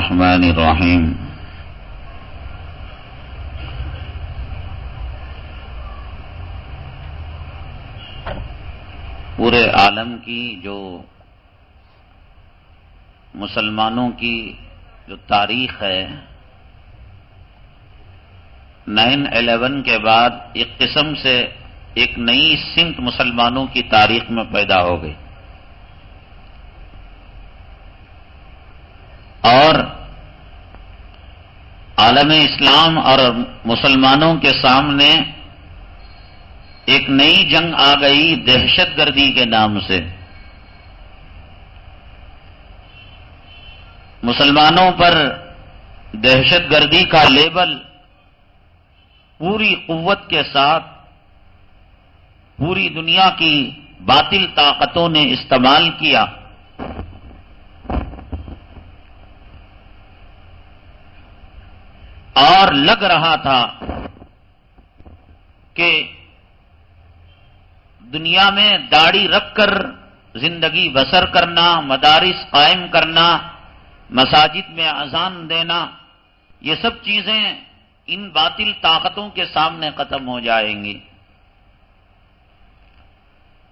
الرحمن الرحیم. پورے عالم کی جو مسلمانوں کی جو تاریخ ہے، 9/11 کے بعد ایک قسم سے ایک نئی سمت مسلمانوں کی تاریخ میں پیدا ہو گئی، اور عالم اسلام اور مسلمانوں کے سامنے ایک نئی جنگ آ گئی دہشت گردی کے نام سے. مسلمانوں پر دہشت گردی کا لیبل پوری قوت کے ساتھ پوری دنیا کی باطل طاقتوں نے استعمال کیا. اور لگ رہا تھا کہ دنیا میں داڑھی رکھ کر زندگی بسر کرنا، مدارس قائم کرنا، مساجد میں اذان دینا، یہ سب چیزیں ان باطل طاقتوں کے سامنے ختم ہو جائیں گی.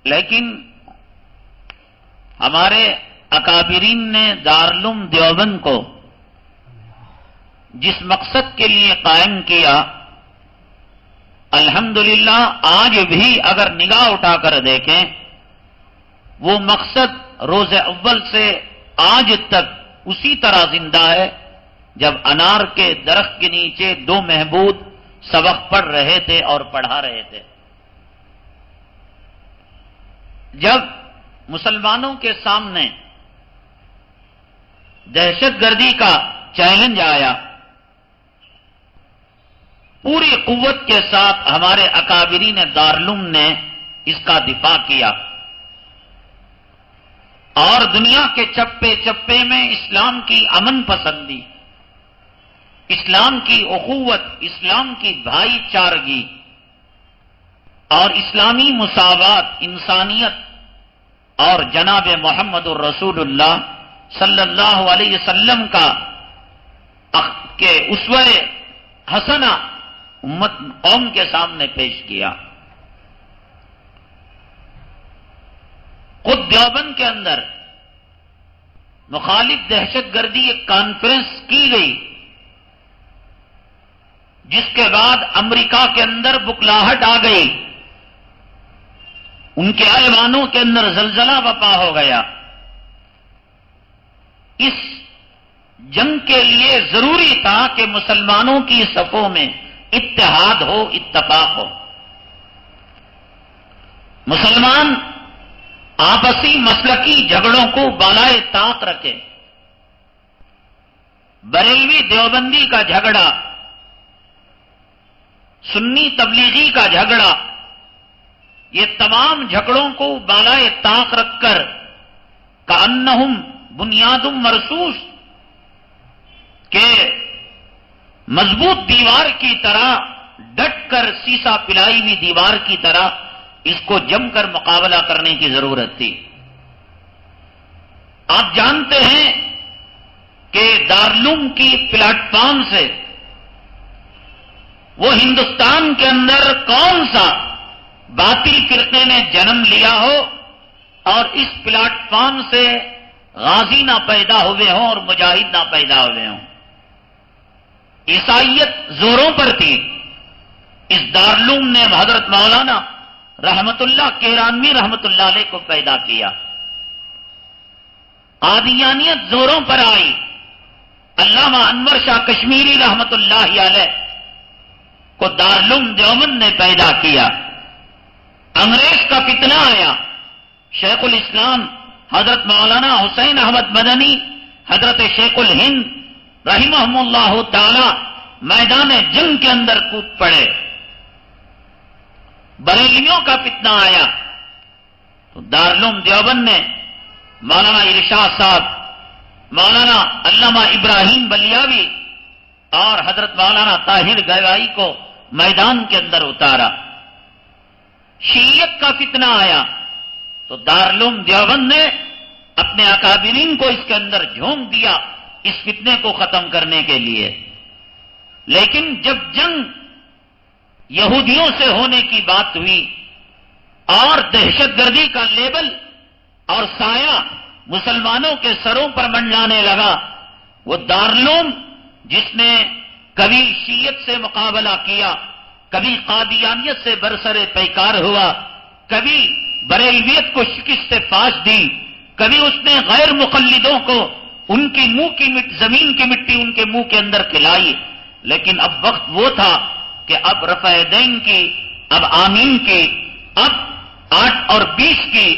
لیکن ہمارے اکابرین نے دارالعلوم دیوبند کو جس مقصد کے لیے قائم کیا، الحمدللہ آج بھی اگر نگاہ اٹھا کر دیکھیں وہ مقصد روز اول سے آج تک اسی طرح زندہ ہے جب انار کے درخت کے نیچے دو محبوب سبق پڑھ رہے تھے اور پڑھا رہے تھے. جب مسلمانوں کے سامنے دہشت گردی کا چیلنج آیا، پوری قوت کے ساتھ ہمارے اکابرین دارالعلوم نے اس کا دفاع کیا، اور دنیا کے چپے چپے میں اسلام کی امن پسندی، اسلام کی اخوت، اسلام کی بھائی چارگی اور اسلامی مساوات، انسانیت اور جناب محمد الرسول اللہ صلی اللہ علیہ وسلم کا کہ اسوہ حسنہ امت قوم کے سامنے پیش کیا. خود دیوبند کے اندر مخالف دہشت گردی ایک کانفرنس کی گئی، جس کے بعد امریکہ کے اندر بکلاہٹ آ گئی، ان کے ایوانوں کے اندر زلزلہ بپا ہو گیا. اس جنگ کے لیے ضروری تھا کہ مسلمانوں کی صفوں میں اتحاد ہو، اتفاق ہو. مسلمان آپسی مسلکی جھگڑوں کو بالائے طاق رکھے. بریلوی دیوبندی کا جھگڑا، سنی تبلیغی کا جھگڑا، یہ تمام جھگڑوں کو بالائے طاق رکھ کر کأنہم بنیاد مرصوص کہ مضبوط دیوار کی طرح ڈٹ کر سیسا پلائی ہوئی دیوار کی طرح اس کو جم کر مقابلہ کرنے کی ضرورت تھی. آپ جانتے ہیں کہ دارالعلوم کی پلیٹ فارم سے وہ ہندوستان کے اندر کون سا باطل فرقے نے جنم لیا ہو اور اس پلیٹ فارم سے غازی نہ پیدا ہوئے ہوں اور مجاہد نہ پیدا ہوئے ہوں. عیسائیت زوروں پر تھی، اس دارالعلوم نے حضرت مولانا رحمت اللہ کیرانوی رحمت اللہ علیہ کو پیدا کیا. قادیانیت زوروں پر آئی، علامہ انور شاہ کشمیری رحمت اللہ علیہ کو دارالعلوم دیوبند نے پیدا کیا. انگریز کا فتنہ آیا، شیخ الاسلام حضرت مولانا حسین احمد مدنی حضرت شیخ الہند رحمہم اللہ تعالی میدان جنگ کے اندر کود پڑے. بریلیوں کا فتنہ آیا تو دارالعلوم دیوبند نے مولانا ارشاد صاحب، مولانا علامہ ابراہیم بلیاوی اور حضرت مولانا طاہر گوائی کو میدان کے اندر اتارا. شیعیت کا فتنہ آیا تو دارالعلوم دیوبند نے اپنے اکابرین کو اس کے اندر جھونک دیا اس فتنے کو ختم کرنے کے لیے. لیکن جب جنگ یہودیوں سے ہونے کی بات ہوئی اور دہشت گردی کا لیبل اور سایہ مسلمانوں کے سروں پر منڈلانے لگا، وہ دارالعلوم جس نے کبھی شیعت سے مقابلہ کیا، کبھی قادیانیت سے برسر پیکار ہوا، کبھی بریلویت کو شکست فاش دی، کبھی اس نے غیر مقلدوں کو ان کی منہ کی زمین کی مٹی ان کے منہ کے اندر کھلائی. لیکن اب وقت وہ تھا کہ اب رفع دین کی، اب آمین کی، اب 8 اور 20 کی،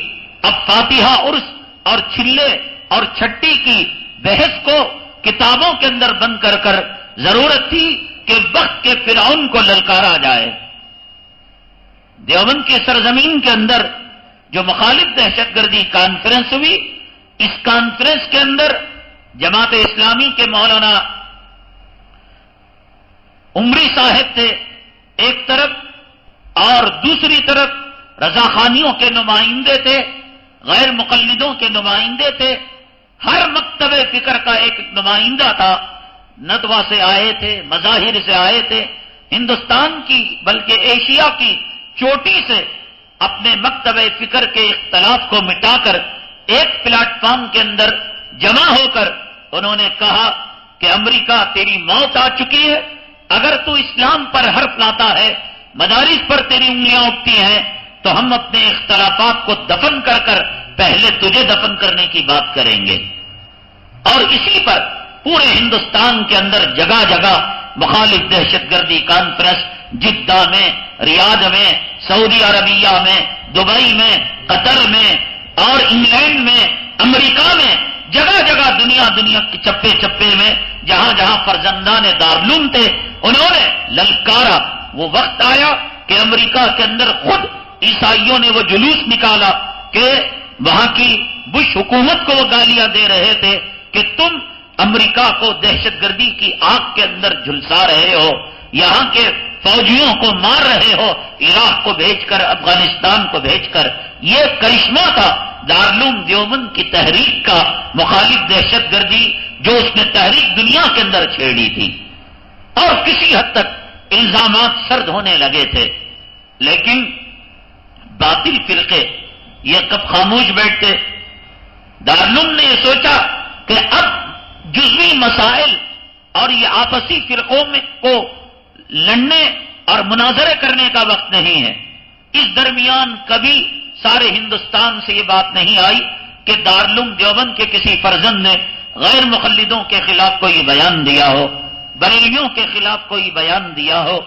اب فاتحہ عرس اور چھلے اور چھٹی کی بحث کو کتابوں کے اندر بند کر کر ضرورت تھی کہ وقت کے فرعون کو للکارا جائے. دیوبند کی سرزمین کے اندر جو مخالف دہشت گردی کانفرنس ہوئی، اس کانفرنس کے اندر جماعت اسلامی کے مولانا عمری صاحب تھے ایک طرف، اور دوسری طرف رضاخانیوں کے نمائندے تھے، غیر مقلدوں کے نمائندے تھے. ہر مکتب فکر کا ایک نمائندہ تھا. ندوہ سے آئے تھے، مظاہر سے آئے تھے، ہندوستان کی بلکہ ایشیا کی چوٹی سے اپنے مکتب فکر کے اختلاف کو مٹا کر ایک پلیٹ فارم کے اندر جمع ہو کر انہوں نے کہا کہ امریکہ تیری موت آ چکی ہے، اگر تو اسلام پر حرف لاتا ہے، مدارس پر تیری انگلیاں اٹھتی ہیں، تو ہم اپنے اختلافات کو دفن کر کر پہلے تجھے دفن کرنے کی بات کریں گے. اور اسی پر پورے ہندوستان کے اندر جگہ جگہ مخالف دہشت گردی کانفرنس، جدہ میں، ریاض میں، سعودی عربیہ میں، دبئی میں، قطر میں اور انگلینڈ میں، امریکہ میں، جگہ جگہ دنیا کے چپے چپے میں جہاں جہاں فرزندان دارالعلوم تھے، انہوں نے للکارا. وہ وقت آیا کہ امریکہ کے اندر خود عیسائیوں نے وہ جلوس نکالا کہ وہاں کی بش حکومت کو وہ گالیاں دے رہے تھے کہ تم امریکہ کو دہشت گردی کی آگ کے اندر جھلسا رہے ہو، یہاں کے فوجیوں کو مار رہے ہو، عراق کو بھیج کر، افغانستان کو بھیج کر. یہ کرشمہ تھا دارالعلوم دیوبند کی تحریک کا، مخالف دہشت گردی جو اس نے تحریک دنیا کے اندر چھیڑی تھی. اور کسی حد تک الزامات سرد ہونے لگے تھے، لیکن باطل فرقے یہ کب خاموش بیٹھتے؟ دارالعلوم نے یہ سوچا کہ اب جزوی مسائل اور یہ آپسی فرقوں میں کو لڑنے اور مناظرے کرنے کا وقت نہیں ہے. اس درمیان کبھی سارے ہندوستان سے یہ بات نہیں آئی کہ دارالعلوم دیوبند کے کسی فرزند نے غیر مقلدوں کے خلاف کوئی بیان دیا ہو، بریلویوں کے خلاف کوئی بیان دیا ہو،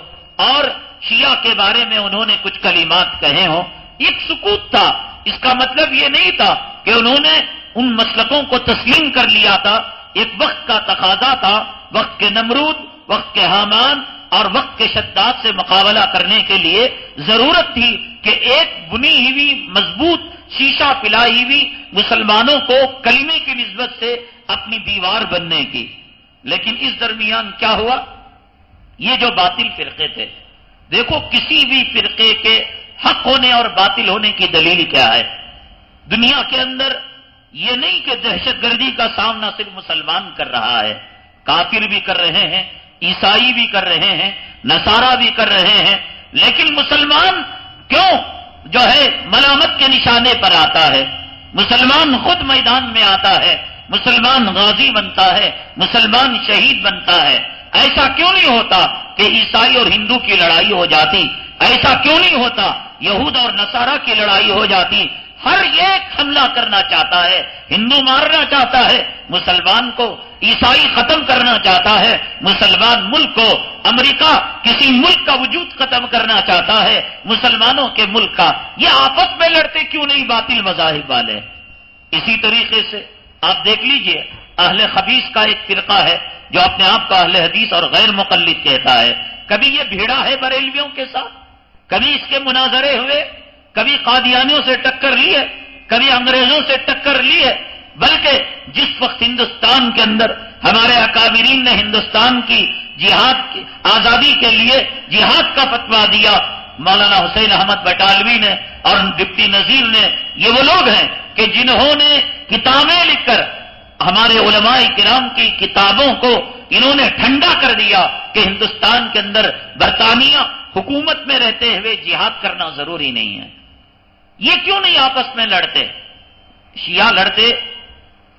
اور شیعہ کے بارے میں انہوں نے کچھ کلمات کہے ہوں. ایک سکوت تھا. اس کا مطلب یہ نہیں تھا کہ انہوں نے ان مسلکوں کو تسلیم کر لیا تھا. ایک وقت کا تقاضا تھا، وقت کے نمرود، وقت کے حامان اور وقت کے شداد سے مقابلہ کرنے کے لیے ضرورت تھی کہ ایک بنی ہوئی مضبوط شیشہ پلائی ہوئی مسلمانوں کو کلمے کی نسبت سے اپنی دیوار بننے کی. لیکن اس درمیان کیا ہوا؟ یہ جو باطل فرقے تھے، دیکھو کسی بھی فرقے کے حق ہونے اور باطل ہونے کی دلیل کیا ہے؟ دنیا کے اندر یہ نہیں کہ دہشت گردی کا سامنا صرف مسلمان کر رہا ہے، کافر بھی کر رہے ہیں، عیسائی بھی کر رہے ہیں، نصارہ بھی کر رہے ہیں. لیکن مسلمان کیوں جو ہے ملامت کے نشانے پر آتا ہے؟ مسلمان خود میدان میں آتا ہے، مسلمان غازی بنتا ہے، مسلمان شہید بنتا ہے. ایسا کیوں نہیں ہوتا کہ عیسائی اور ہندو کی لڑائی ہو جاتی؟ ایسا کیوں نہیں ہوتا یہود اور نصارہ کی لڑائی ہو جاتی؟ ہر ایک حملہ کرنا چاہتا ہے، ہندو مارنا چاہتا ہے مسلمان کو، عیسائی ختم کرنا چاہتا ہے مسلمان ملک کو، امریکہ کسی ملک کا وجود ختم کرنا چاہتا ہے مسلمانوں کے ملک کا. یہ آپس میں لڑتے کیوں نہیں باطل مذاہب والے؟ اسی طریقے سے آپ دیکھ لیجئے، اہل خبیث کا ایک فرقہ ہے جو اپنے آپ کو اہل حدیث اور غیر مقلد کہتا ہے. کبھی یہ بھیڑا ہے بریلویوں کے ساتھ، کبھی اس کے مناظرے ہوئے، کبھی قادیانیوں سے ٹکر لی ہے، کبھی انگریزوں سے ٹکر لی ہے. بلکہ جس وقت ہندوستان کے اندر ہمارے اکابرین نے ہندوستان کی جہاد کی آزادی کے لیے جہاد کا فتویٰ دیا، مولانا حسین احمد بٹالوی نے اور ڈپٹی نذیر نے، یہ وہ لوگ ہیں کہ جنہوں نے کتابیں لکھ کر ہمارے علماء کرام کی کتابوں کو انہوں نے ٹھنڈا کر دیا کہ ہندوستان کے اندر برطانیہ حکومت میں رہتے ہوئے جہاد کرنا ضروری نہیں ہے۔ یہ کیوں نہیں آپس میں لڑتے؟ شیعہ لڑتے،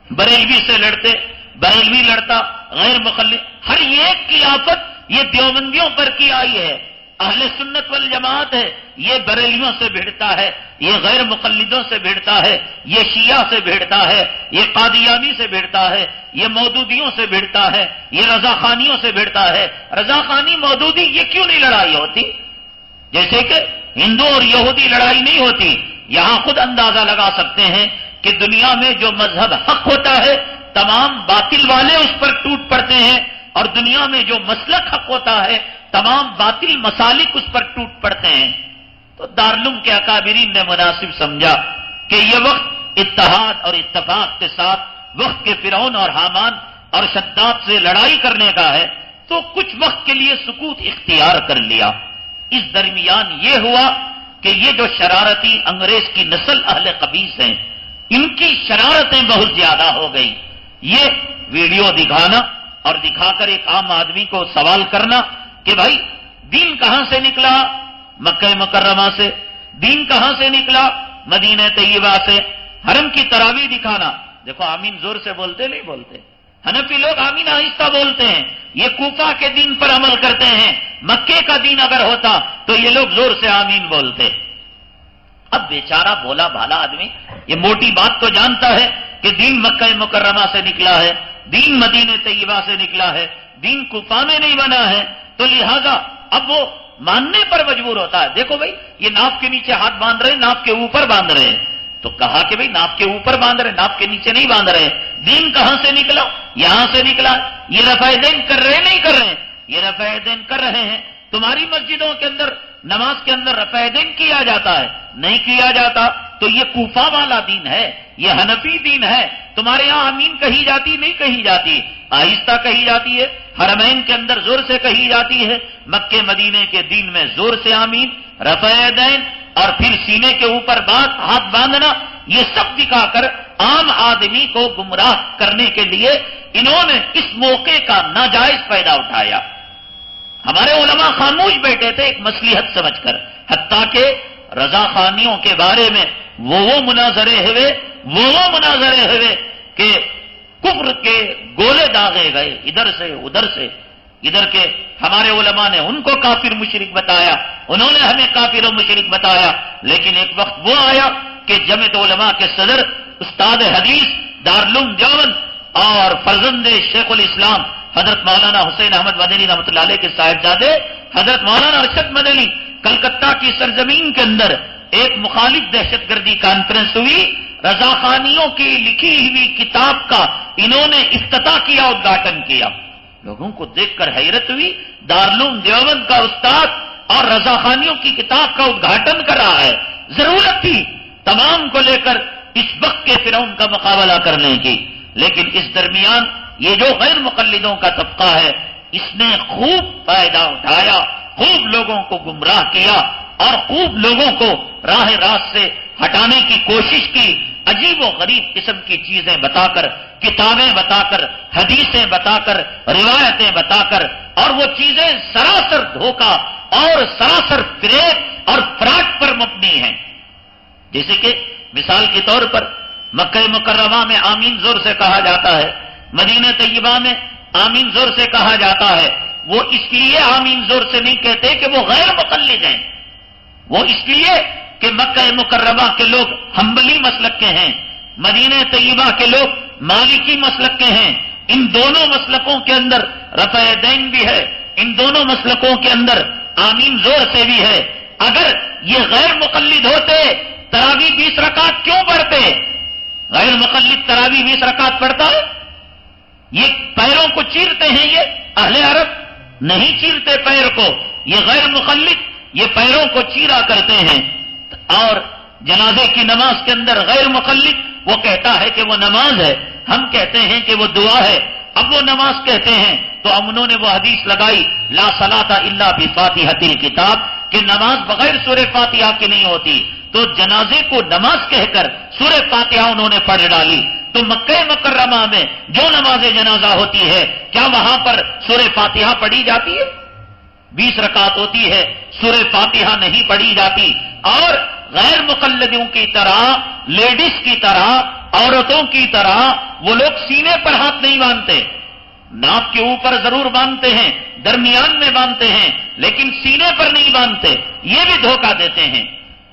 بریلوی سے لڑتے، بریلوی لڑتا، غیر مقلد، ہر ایک کی آفت یہ دیوبندیوں پر کی آئی ہے۔ اہل سنت والجماعت ہے، یہ بریلیوں سے بھیڑتا ہے، یہ غیر مقلدوں سے بھیڑتا ہے، یہ شیعہ سے بھیڑتا ہے، یہ قادیانی سے بھیڑتا ہے، یہ مودودیوں سے بھیڑتا ہے، یہ رضا خانیوں سے بھیڑتا ہے۔ رضا خانی مودودی یہ کیوں نہیں لڑائی ہوتی؟ جیسے کہ ہندو اور یہودی لڑائی نہیں ہوتی۔ یہاں خود اندازہ لگا سکتے ہیں کہ دنیا میں جو مذہب حق ہوتا ہے تمام باطل والے اس پر ٹوٹ پڑتے ہیں، اور دنیا میں جو مسلک حق ہوتا ہے تمام باطل مسالک اس پر ٹوٹ پڑتے ہیں۔ تو دارالعلوم کے اکابرین نے مناسب سمجھا کہ یہ وقت اتحاد اور اتفاق کے ساتھ وقت کے فرعون اور حامان اور شداد سے لڑائی کرنے کا ہے، تو کچھ وقت کے لیے سکوت اختیار کر لیا۔ اس درمیان یہ ہوا کہ یہ جو شرارتی انگریز کی نسل اہل قبیس ہیں، ان کی شرارتیں بہت زیادہ ہو گئی۔ یہ ویڈیو دکھانا اور دکھا کر ایک عام آدمی کو سوال کرنا کہ بھائی دین کہاں سے نکلا؟ مکہ مکرمہ سے۔ دین کہاں سے نکلا؟ مدینہ طیبہ سے۔ حرم کی تراویح دکھانا، دیکھو آمین زور سے بولتے نہیں بولتے؟ حنفی لوگ آمین آہستہ بولتے ہیں، یہ کوفہ کے دین پر عمل کرتے ہیں۔ مکے کا دین اگر ہوتا تو یہ لوگ زور سے آمین بولتے۔ اب بیچارہ بولا بھالا آدمی یہ موٹی بات تو جانتا ہے کہ دین مکہ مکرمہ سے نکلا ہے، دین مدینہ طیبہ سے نکلا ہے، دین کوفہ میں نہیں بنا ہے، تو لہذا اب وہ ماننے پر مجبور ہوتا ہے۔ دیکھو بھائی یہ ناف کے نیچے ہاتھ باندھ رہے ہیں، ناف کے اوپر باندھ رہے ہیں، تو کہا کہ بھائی ناف کے اوپر باندھ رہے ہیں، ناف کے نیچے نہیں باندھ رہے ہیں۔ دین کہاں سے نکلا؟ یہاں سے نکلا۔ یہ رفع دین کر رہے نہیں کر رہے ہیں؟ یہ رفع دین کر رہے ہیں۔ تمہاری مسجدوں کے اندر نماز کے اندر رفع دین کیا جاتا ہے؟ نہیں کیا جاتا۔ تو یہ کوفہ والا دین ہے، یہ حنفی دین ہے۔ تمہارے یہاں آمین کہی جاتی نہیں کہی جاتی؟ آہستہ کہی جاتی ہے، حرمین کے اندر زور سے کہی جاتی ہے، مکے مدینے کے دین میں زور سے آمین، رفع دین، اور پھر سینے کے اوپر ہاتھ باندھنا، یہ سب دکھا کر عام آدمی کو گمراہ کرنے کے لیے انہوں نے اس موقع کا ناجائز فائدہ اٹھایا۔ ہمارے علماء خاموش بیٹھے تھے ایک مصلحت سمجھ کر، حتیٰ کہ رضا خانیوں کے بارے میں وہ مناظرے ہوئے کہ کفر کے گولے داغے گئے ادھر سے ادھر سے، ادھر کے ہمارے علماء نے ان کو کافر مشرک بتایا، انہوں نے ہمیں کافر و مشرک بتایا۔ لیکن ایک وقت وہ آیا کہ جمعیت علماء کے صدر استاد حدیث دارالعلوم دیوبند اور فرزند شیخ الاسلام حضرت مولانا حسین احمد مدنی رحمۃ اللہ علیہ کے صاحبزادے حضرت مولانا ارشد مدنی کلکتہ کی سرزمین کے اندر ایک مخالف دہشت گردی کانفرنس ہوئی، رضا خانیوں کی لکھی ہوئی کتاب کا انہوں نے افتتاح کیا، ادگھاٹن کیا۔ لوگوں کو دیکھ کر حیرت ہوئی، دارالعلوم دیوبند کا استاد اور رضا خانیوں کی کتاب کا ادگھاٹن کر رہا ہے۔ ضرورت تھی تمام کو لے کر اس وقت کے فرعون کا مقابلہ کرنے کی، لیکن اس درمیان یہ جو غیر مقلدوں کا طبقہ ہے اس نے خوب فائدہ اٹھایا، خوب لوگوں کو گمراہ کیا اور خوب لوگوں کو راہ راست سے ہٹانے کی کوشش کی، عجیب و غریب قسم کی چیزیں بتا کر، کتابیں بتا کر، حدیثیں بتا کر، روایتیں بتا کر، اور وہ چیزیں سراسر دھوکہ اور سراسر فریب اور فراڈ پر مبنی ہیں۔ جیسے کہ مثال کے طور پر مکہ مکرمہ میں آمین زور سے کہا جاتا ہے، مدینہ طیبہ میں آمین زور سے کہا جاتا ہے۔ وہ اس لیے آمین زور سے نہیں کہتے کہ وہ غیر مقلد ہیں، وہ اس لیے کہ مکہ مکرمہ کے لوگ حنبلی مسلک کے ہیں، مدینہ طیبہ کے لوگ مالکی مسلک کے ہیں۔ ان دونوں مسلکوں کے اندر رفع دین بھی ہے، ان دونوں مسلکوں کے اندر آمین زور سے بھی ہے۔ اگر یہ غیر مقلد ہوتے تراویح 20 رکعت کیوں پڑھتے؟ غیر مقلد تراویح 20 رکعت پڑھتا ہے؟ یہ پیروں کو چیرتے ہیں، یہ اہل عرب نہیں چیرتے پیر کو، یہ غیر مقلد یہ پیروں کو چیرا کرتے ہیں۔ اور جنازے کی نماز کے اندر غیر مقلد وہ کہتا ہے کہ وہ نماز ہے، ہم کہتے ہیں کہ وہ دعا ہے۔ اب وہ نماز کہتے ہیں تو انہوں نے وہ حدیث لگائی لا صلاۃ الا بفاتحۃ الکتاب، کہ نماز بغیر سورہ فاتحہ کی نہیں ہوتی، تو جنازے کو نماز کہہ کر سورہ فاتحہ انہوں نے پڑھ ڈالی۔ تو مکہ مکرمہ میں جو نماز جنازہ ہوتی ہے کیا وہاں پر سورہ فاتحہ پڑھی جاتی ہے؟ 20 رکعت ہوتی ہے، سورہ فاتحہ نہیں پڑھی جاتی. اور غیر مقلدوں کی طرح، لیڈیز کی طرح، عورتوں کی طرح وہ لوگ سینے پر ہاتھ نہیں باندھتے. ناک کے اوپر ضرور باندھتے ہیں، درمیان میں باندھتے ہیں، لیکن سینے پر نہیں باندھتے. یہ بھی دھوکہ دیتے ہیں.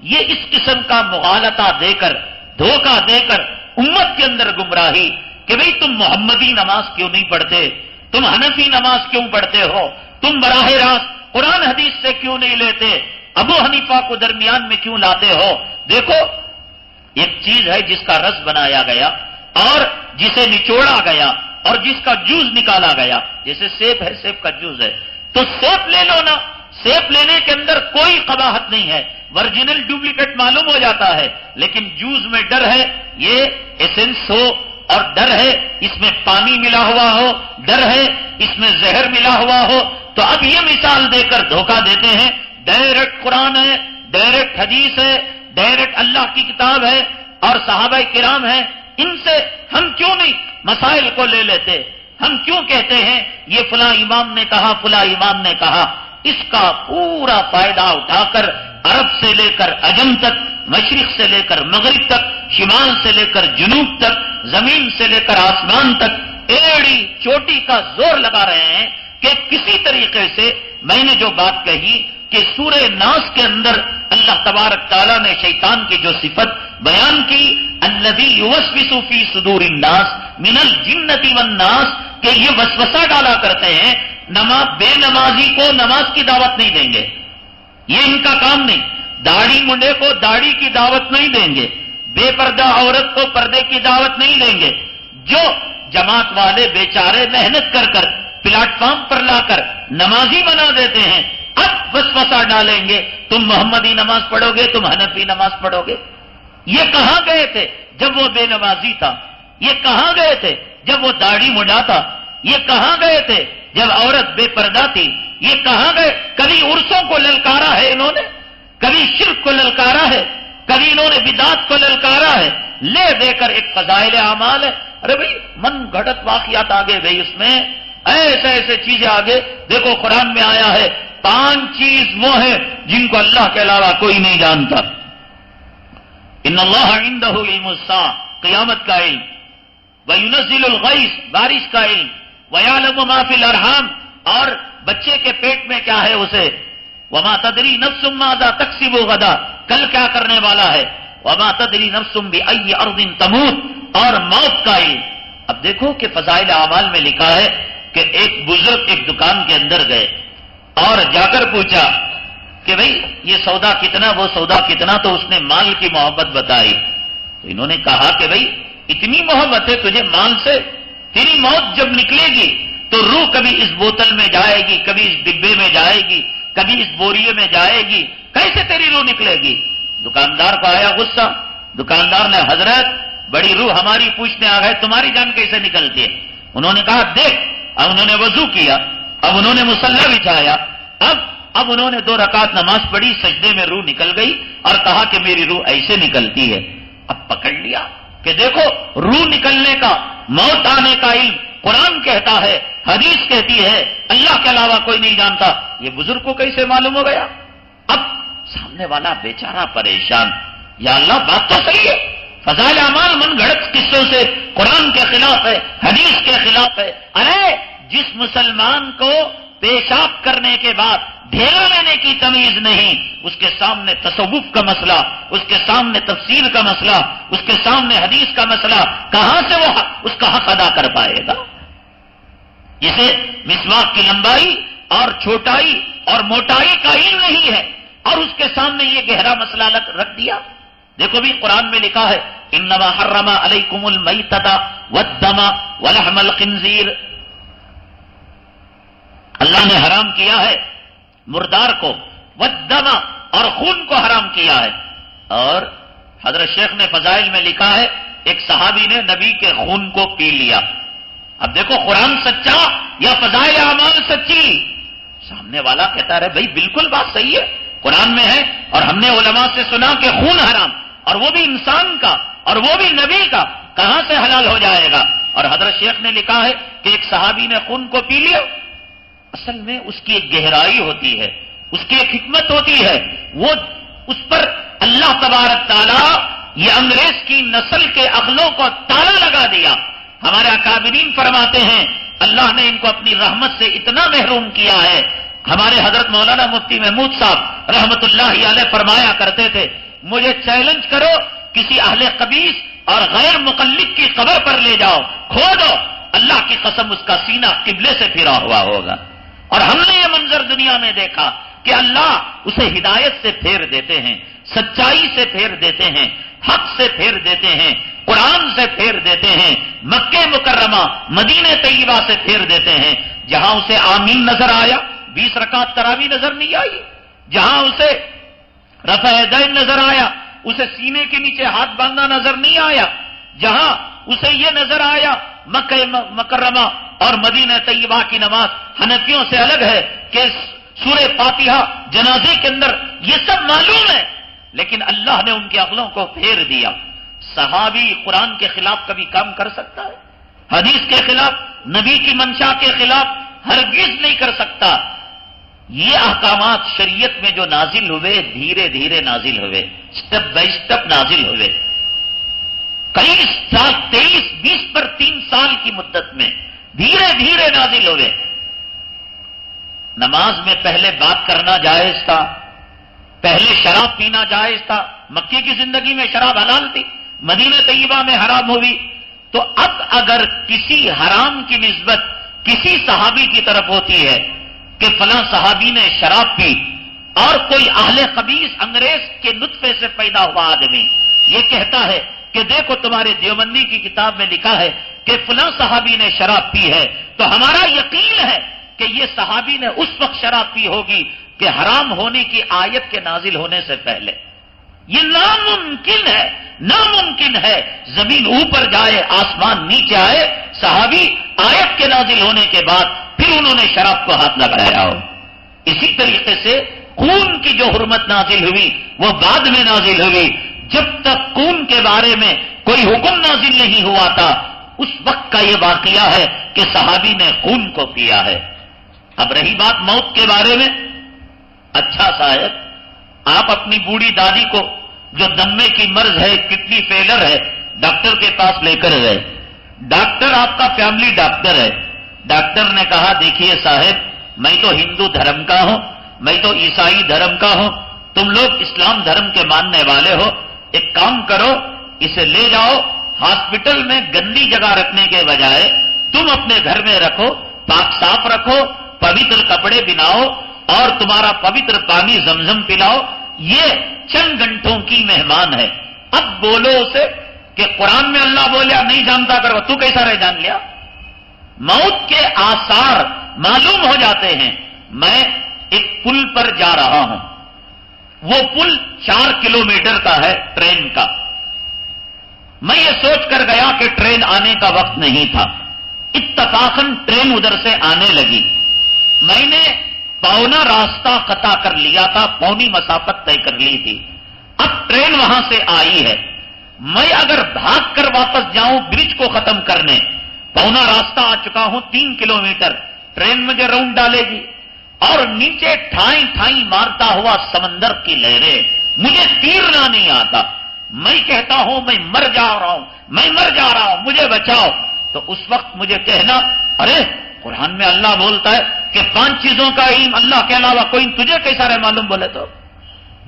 یہ اس قسم کا مغالطہ دے کر، دھوکہ دے کر امت کے اندر گمراہی کہ بھئی تم محمدی نماز کیوں نہیں پڑھتے، تم حنفی نماز کیوں پڑھتے ہو، تم براہ راست قرآن حدیث سے کیوں نہیں لیتے، ابو حنیفہ کو درمیان میں کیوں لاتے ہو. دیکھو ایک چیز ہے جس کا رس بنایا گیا اور جسے نچوڑا گیا اور جس کا جوس نکالا گیا. جیسے سیب ہے، سیب کا جوس ہے تو سیب لے لو نا. سیب لینے کے اندر کوئی قباحت نہیں ہے، ورجنل ڈپلیکیٹ معلوم ہو جاتا ہے، لیکن جوس میں ڈر ہے یہ ایسنس ہو، اور ڈر ہے اس میں پانی ملا ہوا ہو، ڈر ہے اس میں زہر ملا ہوا ہو. تو اب یہ مثال دے کر دھوکہ دیتے ہیں. ڈائریکٹ قرآن ہے، ڈائریکٹ حدیث ہے، ڈائریکٹ اللہ کی کتاب ہے اور صحابہ کرام ہیں. ان سے ہم کیوں نہیں مسائل کو لے لیتے؟ ہم کیوں کہتے ہیں یہ فلاں امام نے کہا، فلاں امام نے کہا؟ اس کا پورا فائدہ اٹھا کر عرب سے لے کر عجم تک، مشرق سے لے کر مغرب تک، شمال سے لے کر جنوب تک، زمین سے لے کر آسمان تک ایڑی چوٹی کا زور لگا رہے ہیں کہ کسی طریقے سے میں نے جو بات کہی کہ سورہ ناس کے اندر اللہ تبارک تعالیٰ نے شیطان کی جو صفت بیان کی، الذی یوسوس فی صدور الناس من الجنۃ والناس، کہ یہ وسوسہ ڈالا کرتے ہیں، بے نمازی کو نماز کی دعوت نہیں دیں گے، یہ ان کا کام نہیں. داڑھی منڈے کو داڑھی کی دعوت نہیں دیں گے، بے پردہ عورت کو پردے کی دعوت نہیں دیں گے. جو جماعت والے بیچارے محنت کر کر پلیٹ فارم پر لا کر نمازی بنا دیتے ہیں، اب وسوسہ ڈالیں گے تم محمدی نماز پڑھو گے، تم حنفی نماز پڑھو گے. یہ کہاں گئے تھے جب وہ بے نمازی تھا؟ یہ کہاں گئے تھے جب وہ داڑھی منڈا تھا؟ یہ کہاں گئے تھے جب عورت بے پردہ تھی؟ یہ کہاں گئے؟ کبھی عرسوں کو للکارا ہے انہوں نے، کبھی شرک کو للکارا ہے، کبھی انہوں نے بدعت کو للکارا ہے. لے دے کر ایک فضائل اعمال ہے. ارے بھائی من گھڑت واقعات آگے گئی، اس میں ایسے ایسے چیزیں آگے. دیکھو قرآن میں آیا ہے 5 چیز وہ ہیں جن کو اللہ کے علاوہ کوئی نہیں جانتا. ان اللہ عندہ علم الساعہ، قیامت کا علم، وینزل الغیث، بارش کا علم، ویعلم ما فی الارحام، اور بچے کے پیٹ میں کیا ہے اسے، وما تدری نفس ماذا تکسب غدا، کل کیا کرنے والا ہے، وما تدری نفس بأی ارض تموت، اور موت کا علم. اب دیکھو کہ فضائل اعمال میں لکھا ہے کہ ایک بزرگ ایک دکان کے اندر گئے اور جا کر پوچھا کہ بھئی یہ سودا کتنا، وہ سودا کتنا، تو اس نے مال کی محبت بتائی. تو انہوں نے کہا کہ بھئی اتنی محبت ہے تجھے مال سے، تیری موت جب نکلے گی تو روح کبھی اس بوتل میں جائے گی، کبھی اس ڈبے میں جائے گی، کبھی اس بوریے میں جائے گی، کیسے تیری روح نکلے گی؟ دکاندار کو آیا غصہ. دکاندار نے حضرت بڑی روح ہماری پوچھنے آ گئے، تمہاری جان کیسے نکلتی ہے؟ انہوں نے کہا دیکھ. اب انہوں نے وضو کیا، اب انہوں نے مصلی بچھایا، اب انہوں نے 2 رکعت نماز پڑھی، سجدے میں روح نکل گئی اور کہا کہ میری روح ایسے نکلتی ہے. اب پکڑ لیا کہ دیکھو روح نکلنے کا، موت آنے کا علم قرآن کہتا ہے، حدیث کہتی ہے، اللہ کے علاوہ کوئی نہیں جانتا. یہ بزرگ کو کیسے معلوم ہو گیا؟ اب سامنے والا بیچارہ پریشان، یا اللہ بات تو صحیح ہے، فضائل اعمال من گھڑت قصوں سے قرآن کے خلاف ہے، حدیث کے خلاف ہے. ارے جس مسلمان کو پیشاب کرنے کے بعد ڈھیلا لینے کی تمیز نہیں، اس کے سامنے تصوف کا مسئلہ، اس کے سامنے تفسیر کا مسئلہ، اس کے سامنے حدیث کا مسئلہ، کہاں سے وہ اس کا حق ادا کر پائے گا؟ جسے مسواک کی لمبائی اور چھوٹائی اور موٹائی کا علم نہیں ہے اور اس کے سامنے یہ گہرا مسئلہ رکھ دیا. دیکھو بھی قرآن میں لکھا ہے انما حرم علیکم المیتۃ والدم ولحم الخنزیر، اللہ نے حرام کیا ہے مردار کو، والدم اور خون کو حرام کیا ہے. اور حضرت شیخ نے فضائل میں لکھا ہے ایک صحابی نے نبی کے خون کو پی لیا. اب دیکھو قرآن سچا یا فضائل اعمال سچی؟ سامنے والا کہتا رہے بھائی بالکل بات صحیح ہے، قرآن میں ہے اور ہم نے علماء سے سنا کہ خون حرام، اور وہ بھی انسان کا اور وہ بھی نبی کا. کہاں سے حلال ہو جائے گا؟ اور حضرت شیخ نے لکھا ہے کہ ایک صحابی نے خون کو پی لیا، اصل میں اس کی ایک گہرائی ہوتی ہے، اس کی ایک حکمت ہوتی ہے، وہ اس پر اللہ تبارک تعالیٰ یہ انگریز کی نسل کے عقلوں کو تالا لگا دیا۔ ہمارے اکابرین فرماتے ہیں اللہ نے ان کو اپنی رحمت سے اتنا محروم کیا ہے۔ ہمارے حضرت مولانا مفتی محمود صاحب رحمت اللہ علیہ فرمایا کرتے تھے، مجھے چیلنج کرو، کسی اہل قبیس اور غیر مقلد کی قبر پر لے جاؤ، کھودو، اللہ کی قسم اس کا سینہ قبلے سے پھرا ہوا ہوگا۔ اور ہم نے یہ منظر دنیا میں دیکھا کہ اللہ اسے ہدایت سے پھیر دیتے ہیں، سچائی سے پھیر دیتے ہیں، حق سے پھیر دیتے ہیں، قرآن سے پھیر دیتے ہیں، مکہ مکرمہ مدینہ طیبہ سے پھیر دیتے ہیں۔ جہاں اسے آمین نظر آیا 20 رکعت تراویح نظر نہیں آئی، جہاں اسے رفع یدین نظر آیا اسے سینے کے نیچے ہاتھ باندھنا نظر نہیں آیا، جہاں اسے یہ نظر آیا مکہ مکرمہ اور مدینہ طیبہ کی نماز حنفیوں سے الگ ہے کہ سورہ فاتحہ جنازے کے اندر، یہ سب معلوم ہے، لیکن اللہ نے ان کے عقلوں کو پھیر دیا۔ صحابی قرآن کے خلاف کبھی کام کر سکتا ہے؟ حدیث کے خلاف، نبی کی منشا کے خلاف ہرگز نہیں کر سکتا۔ یہ احکامات شریعت میں جو نازل ہوئے دھیرے دھیرے نازل ہوئے، سٹیپ بائی سٹیپ نازل ہوئے، کئی سال 23-20 پر 3 سال کی مدت میں دھیرے دھیرے نازل ہوئے۔ نماز میں پہلے بات کرنا جائز تھا، پہلے شراب پینا جائز تھا، مکے کی زندگی میں شراب حلال تھی، مدینہ طیبہ میں حرام ہوئی، تو اب اگر کسی حرام کی نسبت کسی صحابی کی طرف ہوتی ہے کہ فلاں صحابی نے شراب پی، اور کوئی اہل خبیث انگریز کے نطفے سے پیدا ہوا آدمی یہ کہتا ہے کہ دیکھو تمہارے دیوبندی کی کتاب میں لکھا ہے کہ فلاں صحابی نے شراب پی ہے، تو ہمارا یقین ہے کہ یہ صحابی نے اس وقت شراب پی ہوگی کہ حرام ہونے کی آیت کے نازل ہونے سے پہلے۔ یہ ناممکن ہے، ناممکن ہے، زمین اوپر جائے آسمان نیچے آئے، صحابی آیت کے نازل ہونے کے بعد پھر انہوں نے شراب کو ہاتھ لگایا ہو۔ اسی طریقے سے خون کی جو حرمت نازل ہوئی وہ بعد میں نازل ہوئی، جب تک خون کے بارے میں کوئی حکم نازل نہیں ہوا تھا اس وقت کا یہ واقعہ ہے کہ صحابی نے خون کو پیا ہے۔ اب رہی بات موت کے بارے میں، اچھا صاحب آپ اپنی بوڑھی دادی کو جو دمے کی مرض ہے، کڈنی فیلر ہے، ڈاکٹر کے پاس لے کر گئے، ڈاکٹر آپ کا فیملی ڈاکٹر ہے، ڈاکٹر نے کہا دیکھیے صاحب میں تو ہندو دھرم کا ہوں، میں تو عیسائی دھرم کا ہوں، تم لوگ اسلام دھرم کے ماننے والے ہو، ایک کام کرو اسے لے جاؤ ہاسپٹل میں، گندی جگہ رکھنے کے بجائے تم اپنے گھر میں رکھو، پاک صاف رکھو، پوتر کپڑے بناؤ اور تمہارا پوتر پانی زمزم پلاؤ، یہ چند گھنٹوں کی مہمان ہے۔ اب بولو اسے کہ قرآن میں اللہ بولیا نہیں جانتا کرو، تو کیسا رہ جان لیا؟ موت کے آثار معلوم ہو جاتے ہیں۔ میں ایک پل پر جا رہا ہوں، وہ پل 4 کلومیٹر کا ہے ٹرین کا، میں یہ سوچ کر گیا کہ ٹرین آنے کا وقت نہیں تھا، اتفاقاً ٹرین ادھر سے آنے لگی، میں نے پونا راستہ قطع کر لیا تھا، پونی مسافت طے کر لی تھی، اب ٹرین وہاں سے آئی ہے، میں اگر بھاگ کر واپس جاؤں برج کو ختم کرنے، پونا راستہ آ چکا ہوں 3 کلومیٹر، ٹرین مجھے راؤنڈ ڈالے گی اور نیچے ٹھائی ٹھائی مارتا ہوا سمندر کی لہریں، مجھے تیرنا نہیں آتا، میں کہتا ہوں میں مر جا رہا ہوں، میں مر جا رہا ہوں، مجھے بچاؤ، تو اس وقت مجھے کہنا ارے قرآن میں اللہ بولتا ہے کہ 5 چیزوں کا علم اللہ کے علاوہ کوئی، تجھے کیسا رہے معلوم بولے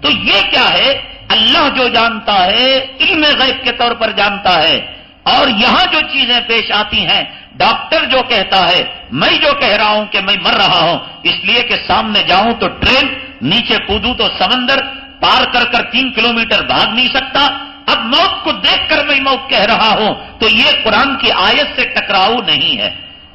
تو یہ کیا ہے؟ اللہ جو جانتا ہے علم غیب کے طور پر جانتا ہے، اور یہاں جو چیزیں پیش آتی ہیں، ڈاکٹر جو کہتا ہے، میں جو کہہ رہا ہوں کہ میں مر رہا ہوں اس لیے کہ سامنے جاؤں تو ٹرین، نیچے کودوں تو سمندر، پار کر کر 3 کلومیٹر بھاگ نہیں سکتا، اب موت کو دیکھ کر میں موت کہہ رہا ہوں، تو یہ قرآن کی آیت سے ٹکراؤ نہیں ہے۔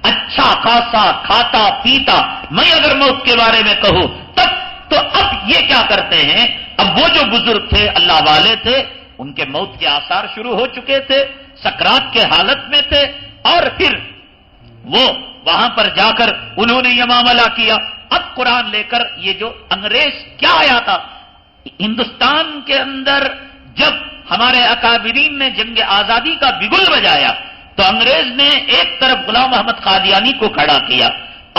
اچھا خاصا کھاتا پیتا میں اگر موت کے بارے میں کہوں تب تو اب یہ کیا کرتے ہیں؟ اب وہ جو بزرگ تھے اللہ والے تھے ان کے موت کے آثار شروع ہو چکے تھے، سکرات کے حالت میں تھے، اور پھر وہ وہاں پر جا کر انہوں نے یہ معاملہ کیا۔ اب قرآن لے کر یہ جو انگریز کیا آیا تھا ہندوستان کے اندر، جب ہمارے اکابرین نے جنگ آزادی کا بگل بجایا تو انگریز نے ایک طرف غلام محمد قادیانی کو کھڑا کیا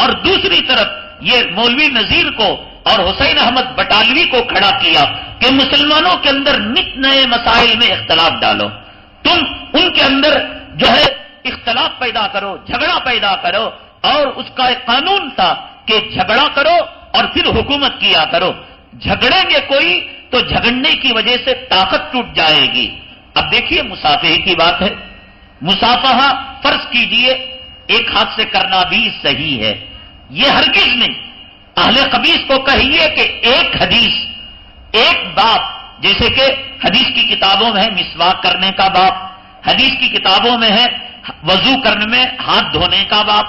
اور دوسری طرف یہ مولوی نذیر کو اور حسین احمد بٹالوی کو کھڑا کیا کہ مسلمانوں کے اندر نت نئے مسائل میں اختلاف ڈالو، تم ان کے اندر جو ہے اختلاف پیدا کرو، جھگڑا پیدا کرو، اور اس کا ایک قانون تھا کہ جھگڑا کرو اور پھر حکومت کیا کرو، جھگڑیں گے کوئی تو جھگڑنے کی وجہ سے طاقت ٹوٹ جائے گی۔ اب دیکھیے مصافحے کی بات ہے، مصافحہ فرض کیجئے ایک ہاتھ سے کرنا بھی صحیح ہے، یہ ہرگز نہیں۔ اہل خبیث کو کہیے کہ ایک حدیث، ایک باب، جیسے کہ حدیث کی کتابوں میں ہے مسواک کرنے کا باب، حدیث کی کتابوں میں ہے وضو کرنے میں ہاتھ دھونے کا باب،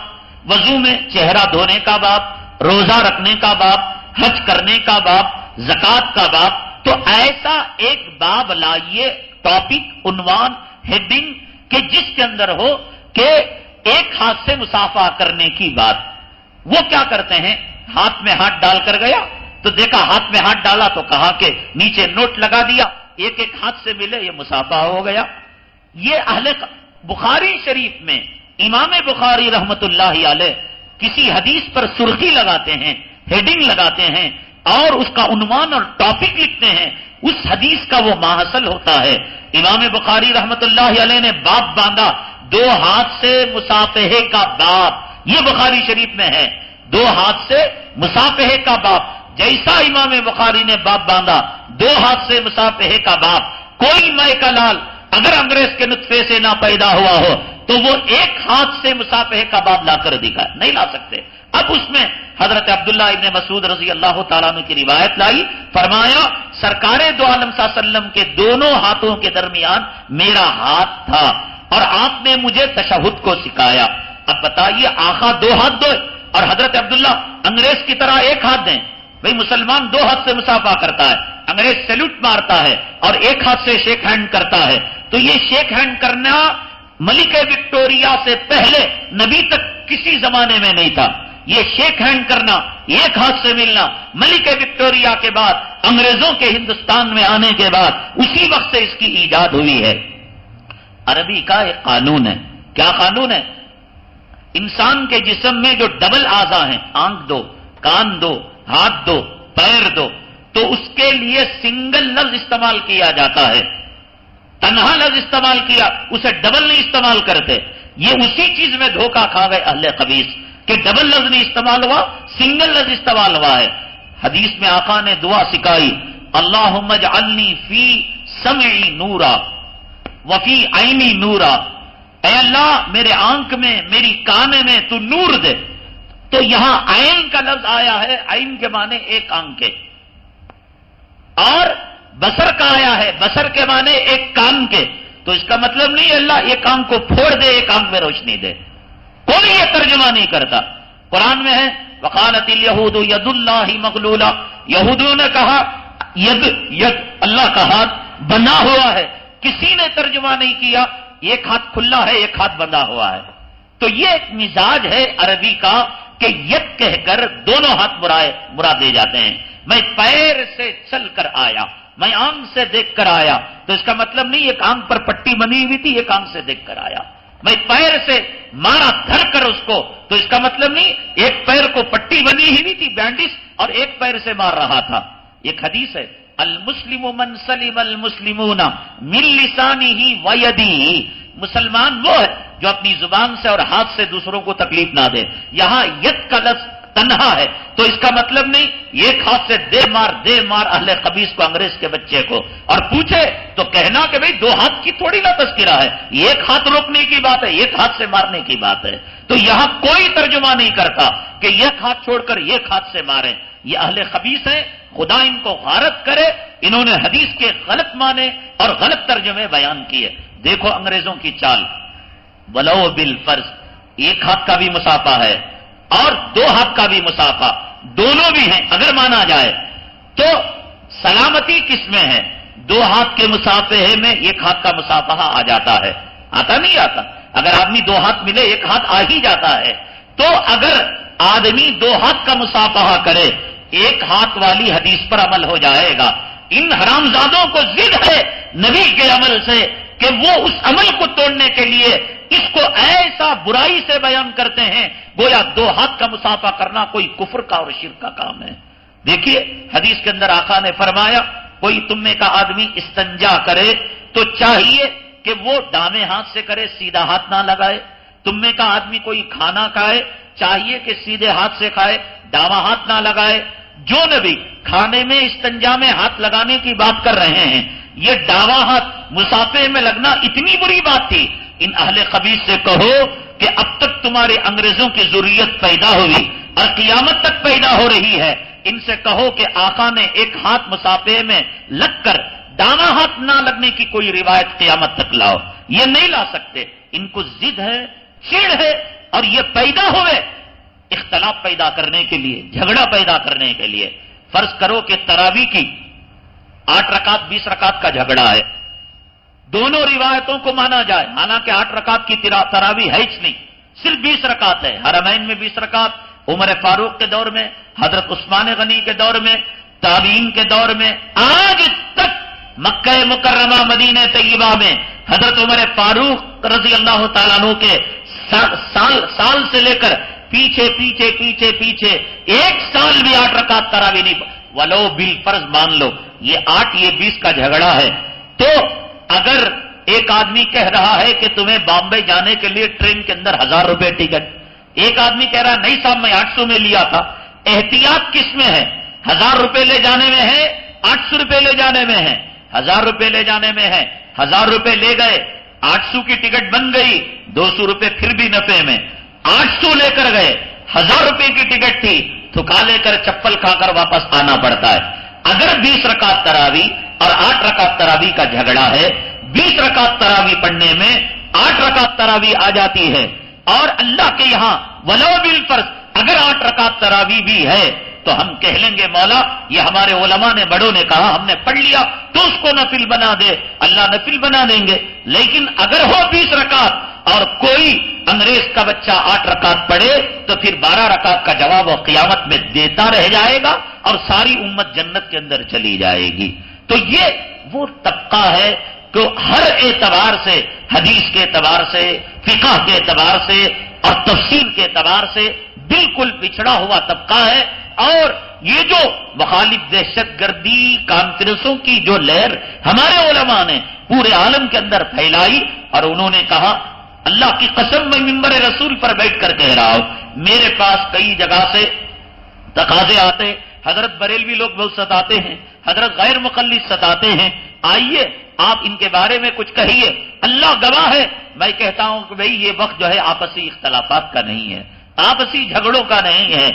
وضو میں چہرہ دھونے کا باب، روزہ رکھنے کا باب، حج کرنے کا باب، زکات کا باب، تو ایسا ایک باب لائیے، ٹاپک، عنوان، ہیڈنگ، کہ جس کے اندر ہو کہ ایک ہاتھ سے مصافحہ کرنے کی بات۔ وہ کیا کرتے ہیں، ہاتھ میں ہاتھ ڈال کر گیا تو دیکھا ہاتھ میں ہاتھ ڈالا تو کہا کہ نیچے نوٹ لگا دیا، ایک ایک ہاتھ سے ملے، یہ مصافحہ ہو گیا۔ یہ اہل بخاری شریف میں امام بخاری رحمت اللہ علیہ کسی حدیث پر سرخی لگاتے ہیں، ہیڈنگ لگاتے ہیں اور اس کا عنوان اور ٹاپک لکھتے ہیں، اس حدیث کا وہ ماحصل ہوتا ہے۔ امام بخاری رحمت اللہ علیہ نے باب باندھا، دو ہاتھ سے مصافحے کا باب، یہ بخاری شریف میں ہے، دو ہاتھ سے مصافحے کا باب۔ جیسا امام بخاری نے باب باندھا، دو ہاتھ سے مصافحے کا باب، کوئی مے کا لال اگر انگریز کے نطفے سے نہ پیدا ہوا ہو تو وہ ایک ہاتھ سے مصافحے کا باب لا کر دکھا نہیں لا سکتے۔ اب اس میں حضرت عبداللہ ابن مسعود رضی اللہ تعالیٰ عنہ کی روایت لائی، فرمایا سرکار دو عالم صلی اللہ علیہ وسلم کے دونوں ہاتھوں کے درمیان میرا ہاتھ تھا اور آپ نے مجھے تشہد کو سکھایا۔ اب بتائیے آقا دو ہاتھ دو اور حضرت عبداللہ انگریز کی طرح ایک ہاتھ دیں؟ بھئی مسلمان دو ہاتھ سے مصافحہ کرتا ہے، انگریز سیلوٹ مارتا ہے اور ایک ہاتھ سے شیک ہینڈ کرتا ہے، تو یہ شیک ہینڈ کرنا ملکہ وکٹوریا سے پہلے نبی تک کسی زمانے میں نہیں تھا۔ یہ شیک ہینڈ کرنا، ایک ہاتھ سے ملنا ملکہ وکٹوریا کے بعد، انگریزوں کے ہندوستان میں آنے کے بعد اسی وقت سے اس کی ایجاد ہوئی ہے۔ عربی کا ایک قانون ہے، کیا قانون ہے؟ انسان کے جسم میں جو ڈبل اعضاء ہیں، آنکھ دو، کان دو، ہاتھ دو، پیر دو، تو اس کے لیے سنگل لفظ استعمال کیا جاتا ہے، تنہا لفظ استعمال کیا، اسے ڈبل نہیں استعمال کرتے۔ یہ اسی چیز میں دھوکہ کھا گئے اہل خبیث کہ ڈبل لفظ نہیں استعمال ہوا، سنگل لفظ استعمال ہوا ہے۔ حدیث میں آقا نے دعا سکھائی، اللہم اجعلنی فی سمعی نورا وفی عینی نورا، اے اللہ میرے آنکھ میں، میری کانے میں تو نور دے۔ تو یہاں عین کا لفظ آیا ہے، عین کے معنی ایک آنکھ کے، اور بصر کا آیا ہے، بصر کے معنی ایک کان کے، تو اس کا مطلب نہیں اللہ ایک آنکھ کو پھوڑ دے، ایک آنکھ میں روشنی دے، کوئی یہ ترجمہ نہیں کرتا۔ قرآن میں ہے وقالت الیہود ید اللہ مغلولہ، یہودیوں نے کہا ید اللہ کا ہاتھ بنا ہوا ہے، کسی نے ترجمہ نہیں کیا ایک ہاتھ کھلا ہے ایک ہاتھ بندھا ہوا ہے۔ تو یہ ایک مزاج ہے عربی کا کہ ید کہہ کر دونوں ہاتھ مراد دے جاتے ہیں۔ میں پیر سے چل کر آیا، میں آنکھ سے دیکھ کر آیا، تو اس کا مطلب نہیں ایک آنکھ پر پٹی بنی ہوئی تھی ایک آنکھ سے دیکھ کر آیا۔ میں پیر سے مارا دھر کر اس کو، تو اس کا مطلب نہیں ایک پیر کو پٹی بنی ہوئی تھی بینڈس اور ایک پیر سے مار رہا تھا۔ ایک حدیث ہے المسلم من سلم المسلمون من لسانہ ویدہ، مسلمان وہ ہے جو اپنی زبان سے اور ہاتھ سے دوسروں کو تکلیف نہ دے۔ یہاں ید کا لفظ تنہا ہے، تو اس کا مطلب نہیں ایک ہاتھ سے دے مار اہل خبیث کو، انگریز کے بچے کو، اور پوچھے تو کہنا کہ بھئی دو ہاتھ کی تھوڑی نہ تذکرہ ہے، ایک ہاتھ روکنے کی بات ہے، ایک ہاتھ سے مارنے کی بات ہے۔ تو یہاں کوئی ترجمہ نہیں کرتا کہ ایک ہاتھ چھوڑ کر ایک ہاتھ سے ماریں، یہ اہل خبیث ہیں، خدا ان کو غارت کرے، انہوں نے حدیث کے غلط معنی اور غلط ترجمے بیان کیے۔ دیکھو انگریزوں کی چال، ولو بالفرض، ایک ہاتھ کا بھی مصافحہ ہے اور دو ہاتھ کا بھی مصافحہ، دونوں بھی ہیں اگر مانا جائے تو سلامتی کس میں ہے؟ دو ہاتھ کے مصافحے میں ایک ہاتھ کا مصافحہ آ جاتا ہے، آتا نہیں آتا؟ اگر آدمی دو ہاتھ ملے ایک ہاتھ آ ہی جاتا ہے۔ تو اگر آدمی دو ہاتھ کا مصافحہ کرے ایک ہاتھ والی حدیث پر عمل ہو جائے گا، ان حرامزادوں کو ضد ہے نبی کے عمل سے کہ وہ اس عمل کو توڑنے کے لیے اس کو ایسا برائی سے بیان کرتے ہیں گویا دو ہاتھ کا مصافحہ کرنا کوئی کفر کا اور شرک کا کام ہے۔ دیکھیے حدیث کے اندر آقا نے فرمایا کوئی تم میں کا آدمی استنجا کرے تو چاہیے کہ وہ دامے ہاتھ سے کرے، سیدھا ہاتھ نہ لگائے۔ تم میں کا آدمی کوئی کھانا کھائے چاہیے کہ سیدھے ہاتھ سے کھائے، داواں ہاتھ نہ لگائے۔ جو نبی کھانے میں استنجا میں ہاتھ لگانے کی بات کر رہے ہیں، یہ داواں ہاتھ مصافحے میں لگنا اتنی بری بات تھی۔ ان اہل خبیث سے کہو کہ اب تک تمہارے انگریزوں کی ضروریت پیدا ہوئی اور قیامت تک پیدا ہو رہی ہے، ان سے کہو کہ آقا نے ایک ہاتھ مصافحے میں لگ کر داواں ہاتھ نہ لگنے کی کوئی روایت قیامت تک لاؤ، یہ نہیں لا سکتے۔ ان کو ضد ہے، چڑ ہے، اور یہ پیدا ہوئے اختلاف پیدا کرنے کے لیے، جھگڑا پیدا کرنے کے لیے۔ فرض کرو کہ تراویح کی 8 رکعت 20 رکعت کا جھگڑا ہے، دونوں روایتوں کو مانا جائے، حالانکہ 8 رکعت کی تراویح ہے ہی نہیں، صرف 20 رکعت ہے۔ حرمین میں 20 رکعت، عمر فاروق کے دور میں، حضرت عثمان غنی کے دور میں، تابعین کے دور میں، آج تک مکہ مکرمہ مدینہ طیبہ میں حضرت عمر فاروق رضی اللہ تعالیٰ عنہ کے سال سے لے کر پیچھے ایک سال بھی 8 رکعت تراویح نہیں، ولو بالفرض مان لو یہ 8 یہ 20 کا جھگڑا ہے۔ تو اگر ایک آدمی کہہ رہا ہے کہ تمہیں بامبے جانے کے لیے ٹرین کے اندر 1000 روپے ٹکٹ، ایک آدمی کہہ رہا ہے نہیں صاحب میں 800 میں لیا تھا، احتیاط کس میں ہے؟ 1000 روپے لے جانے میں ہے، 800 روپے لے جانے میں ہے؟ 1000 روپے لے جانے میں ہے۔ 1000 روپے لے گئے، 800 کی ٹکٹ بن گئی، 200 روپے پھر بھی نفع میں۔ 800 لے کر گئے، 1000 روپے کی ٹکٹ تھی، تھکا لے کر چپل کھا کر واپس آنا پڑتا ہے۔ اگر 20 رکعت تراویح اور 8 رکعت تراویح کا جھگڑا ہے، 20 رکعت تراویح پڑھنے میں 8 رکعت تراویح آ جاتی ہے، اور اللہ کے یہاں ولو بالفرض اگر 8 رکعت تراویح بھی ہے تو ہم کہہ لیں گے مولا یہ ہمارے علماء نے بڑوں نے کہا ہم نے پڑھ لیا تو اس کو نفل بنا دے، اللہ نفل بنا دیں گے۔ لیکن اگر ہو 20 رکعت اور کوئی انگریز کا بچہ 8 رکعت پڑھے تو پھر 12 رکعت کا جواب وہ قیامت میں دیتا رہ جائے گا اور ساری امت جنت کے اندر چلی جائے گی۔ تو یہ وہ طبقہ ہے کہ ہر اعتبار سے، حدیث کے اعتبار سے، فقہ کے اعتبار سے اور تفسیر کے اعتبار سے بالکل پچھڑا ہوا طبقہ ہے۔ اور یہ جو مخالف دہشت گردی کانفرنسوں کی جو لہر ہمارے علماء نے پورے عالم کے اندر پھیلائی، اور انہوں نے کہا اللہ کی قسم میں منبر رسول پر بیٹھ کر کہہ رہا ہوں، میرے پاس کئی جگہ سے تقاضے آتے، حضرت بریلوی لوگ بہت ستاتے ہیں، حضرت غیر مقلد ستاتے ہیں، آئیے آپ ان کے بارے میں کچھ کہیے۔ اللہ گواہ ہے میں کہتا ہوں کہ بھئی یہ وقت جو ہے آپسی اختلافات کا نہیں ہے، آپسی جھگڑوں کا نہیں ہے۔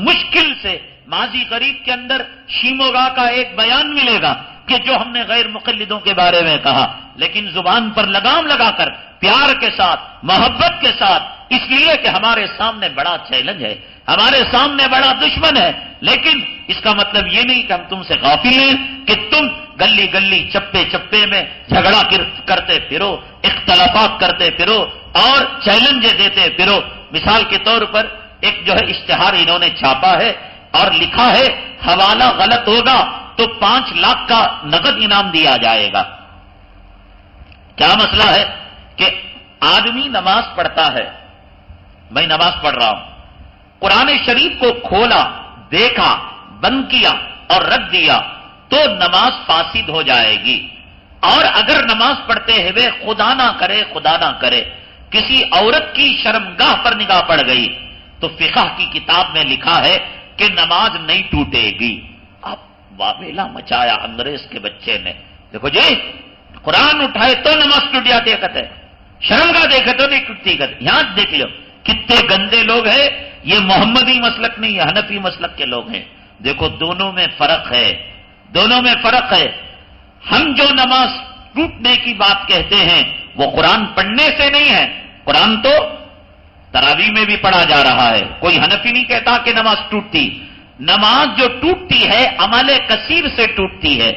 مشکل سے ماضی قریب کے اندر شیموگا کا ایک بیان ملے گا کہ جو ہم نے غیر مقلدوں کے بارے میں کہا، لیکن زبان پر لگام لگا کر پیار کے ساتھ، محبت کے ساتھ، اس لیے کہ ہمارے سامنے بڑا چیلنج ہے، ہمارے سامنے بڑا دشمن ہے۔ لیکن اس کا مطلب یہ نہیں کہ ہم تم سے غافل ہیں کہ تم گلی گلی چپے میں جھگڑا کرتے پھرو، اختلافات کرتے پھرو اور چیلنج دیتے پھرو۔ مثال کے طور پر ایک جو ہے اشتہار انہوں نے چھاپا ہے اور لکھا ہے حوالہ غلط ہوگا تو 5 لاکھ کا نقد انعام دیا جائے گا۔ کیا مسئلہ ہے کہ آدمی نماز پڑھتا ہے، میں نماز پڑھ رہا ہوں، قرآن شریف کو کھولا، دیکھا، بند کیا اور رکھ دیا تو نماز فاسد ہو جائے گی۔ اور اگر نماز پڑھتے ہوئے خدا نہ کرے کسی عورت کی شرمگاہ پر نگاہ پڑ گئی تو فقہ کی کتاب میں لکھا ہے کہ نماز نہیں ٹوٹے گی۔ اب واویلا مچایا انگریز کے بچے نے، دیکھو جی قرآن اٹھائے تو نماز ٹوٹ جاتی ہے کہتے، شرمگاہ دیکھے تو نہیں ٹوٹتی کہتے۔ یہاں دیکھ لو کتنے گندے لوگ ہیں، یہ محمدی مسلک نہیں، یہ حنفی مسلک کے لوگ ہیں۔ دیکھو دونوں میں فرق ہے، دونوں میں فرق ہے۔ ہم جو نماز ٹوٹنے کی بات کہتے ہیں وہ قرآن پڑھنے سے نہیں ہے، قرآن تو تراویح میں بھی پڑھا جا رہا ہے، کوئی حنفی نہیں کہتا کہ نماز ٹوٹتی۔ نماز جو ٹوٹتی ہے عمل کثیر سے ٹوٹتی ہے۔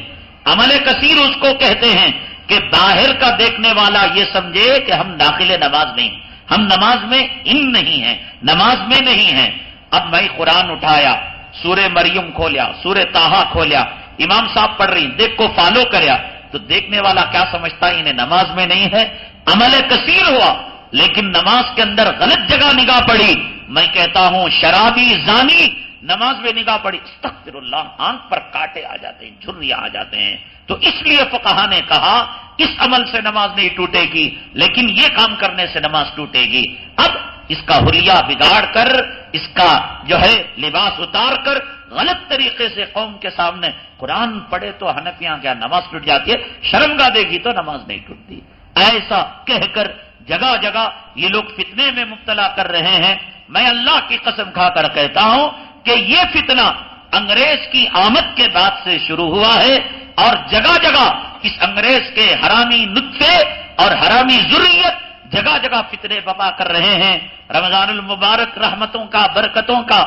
عمل کثیر اس کو کہتے ہیں کہ باہر کا دیکھنے والا یہ سمجھے کہ ہم داخل نماز نہیں، ہم نماز میں نہیں ہیں، نماز میں نہیں ہیں۔ اب میں قرآن اٹھایا، سورہ مریم کھولیا، سورہ طٰہٰ کھولیا، امام صاحب پڑھ رہی، دیکھ کو فالو کریا، تو دیکھنے والا کیا سمجھتا ہے انہیں نماز میں نہیں ہے، عمل کثیر ہوا لیکن نماز کے اندر غلط جگہ نگاہ پڑی. میں کہتا ہوں شرابی زانی نماز میں نگاہ پڑی، استغفر اللہ، آنکھ پر کاٹے آ جاتے ہیں، جھریاں آ جاتے ہیں. تو اس لیے فقہا نے کہا اس عمل سے نماز نہیں ٹوٹے گی لیکن یہ کام کرنے سے نماز ٹوٹے گی. اب اس کا حلیہ بگاڑ کر، اس کا جو ہے لباس اتار کر غلط طریقے سے قوم کے سامنے قرآن پڑھے تو حنفیاں کیا نماز ٹوٹ جاتی ہے، شرمگاہ دے گی تو نماز نہیں ٹوٹتی. ایسا کہہ کر جگہ جگہ یہ لوگ فتنے میں مبتلا کر رہے ہیں. میں اللہ کی قسم کھا کر کہتا ہوں کہ یہ فتنہ انگریز کی آمد کے بعد سے شروع ہوا ہے اور جگہ جگہ اس انگریز کے حرامی نطفے اور حرامی ذریت جگہ جگہ فتنے بپا کر رہے ہیں. رمضان المبارک رحمتوں کا، برکتوں کا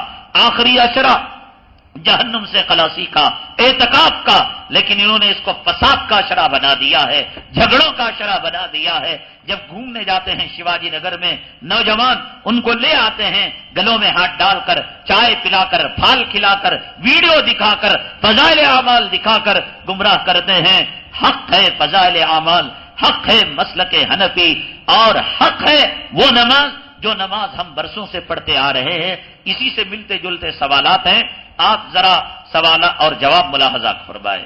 آخری عشرہ، جہنم سے خلاصی کا، اعتکاف کا، لیکن انہوں نے اس کو فساد کا عشرہ بنا دیا ہے، جھگڑوں کا عشرہ بنا دیا ہے. جب گھومنے جاتے ہیں شیواجی نگر میں نوجوان ان کو لے آتے ہیں گلوں میں ہاتھ ڈال کر، چائے پلا کر، پھال کھلا کر، ویڈیو دکھا کر، فضائل اعمال دکھا کر گمراہ کرتے ہیں. حق ہے فضائل اعمال، حق ہے مسلک حنفی، اور حق ہے وہ نماز جو نماز ہم برسوں سے پڑھتے آ رہے ہیں. اسی سے ملتے جلتے سوالات ہیں، آپ ذرا سوال اور جواب ملاحظہ فرمائیں.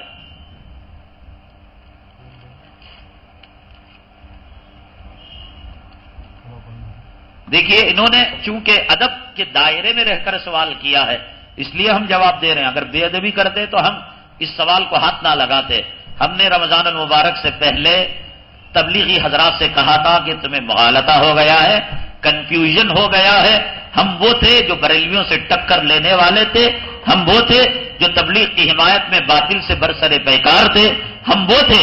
دیکھیے انہوں نے چونکہ ادب کے دائرے میں رہ کر سوال کیا ہے اس لیے ہم جواب دے رہے ہیں. اگر بے ادبی کرتے تو ہم اس سوال کو ہاتھ نہ لگاتے. ہم نے رمضان المبارک سے پہلے تبلیغی حضرات سے کہا تھا کہ تمہیں مغالطہ ہو گیا ہے، کنفیوژن ہو گیا ہے. ہم وہ تھے جو بریلویوں سے ٹکر لینے والے تھے، ہم وہ تھے جو تبلیغ کی حمایت میں باطل سے برسر پیکار تھے، ہم وہ تھے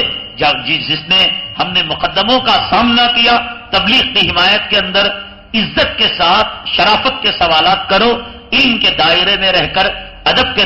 جس نے ہم نے مقدموں کا سامنا کیا. تبلیغ کی حمایت کے اندر عزت کے ساتھ شرافت کے سوالات کرو، علم کے دائرے میں رہ کر ادب کے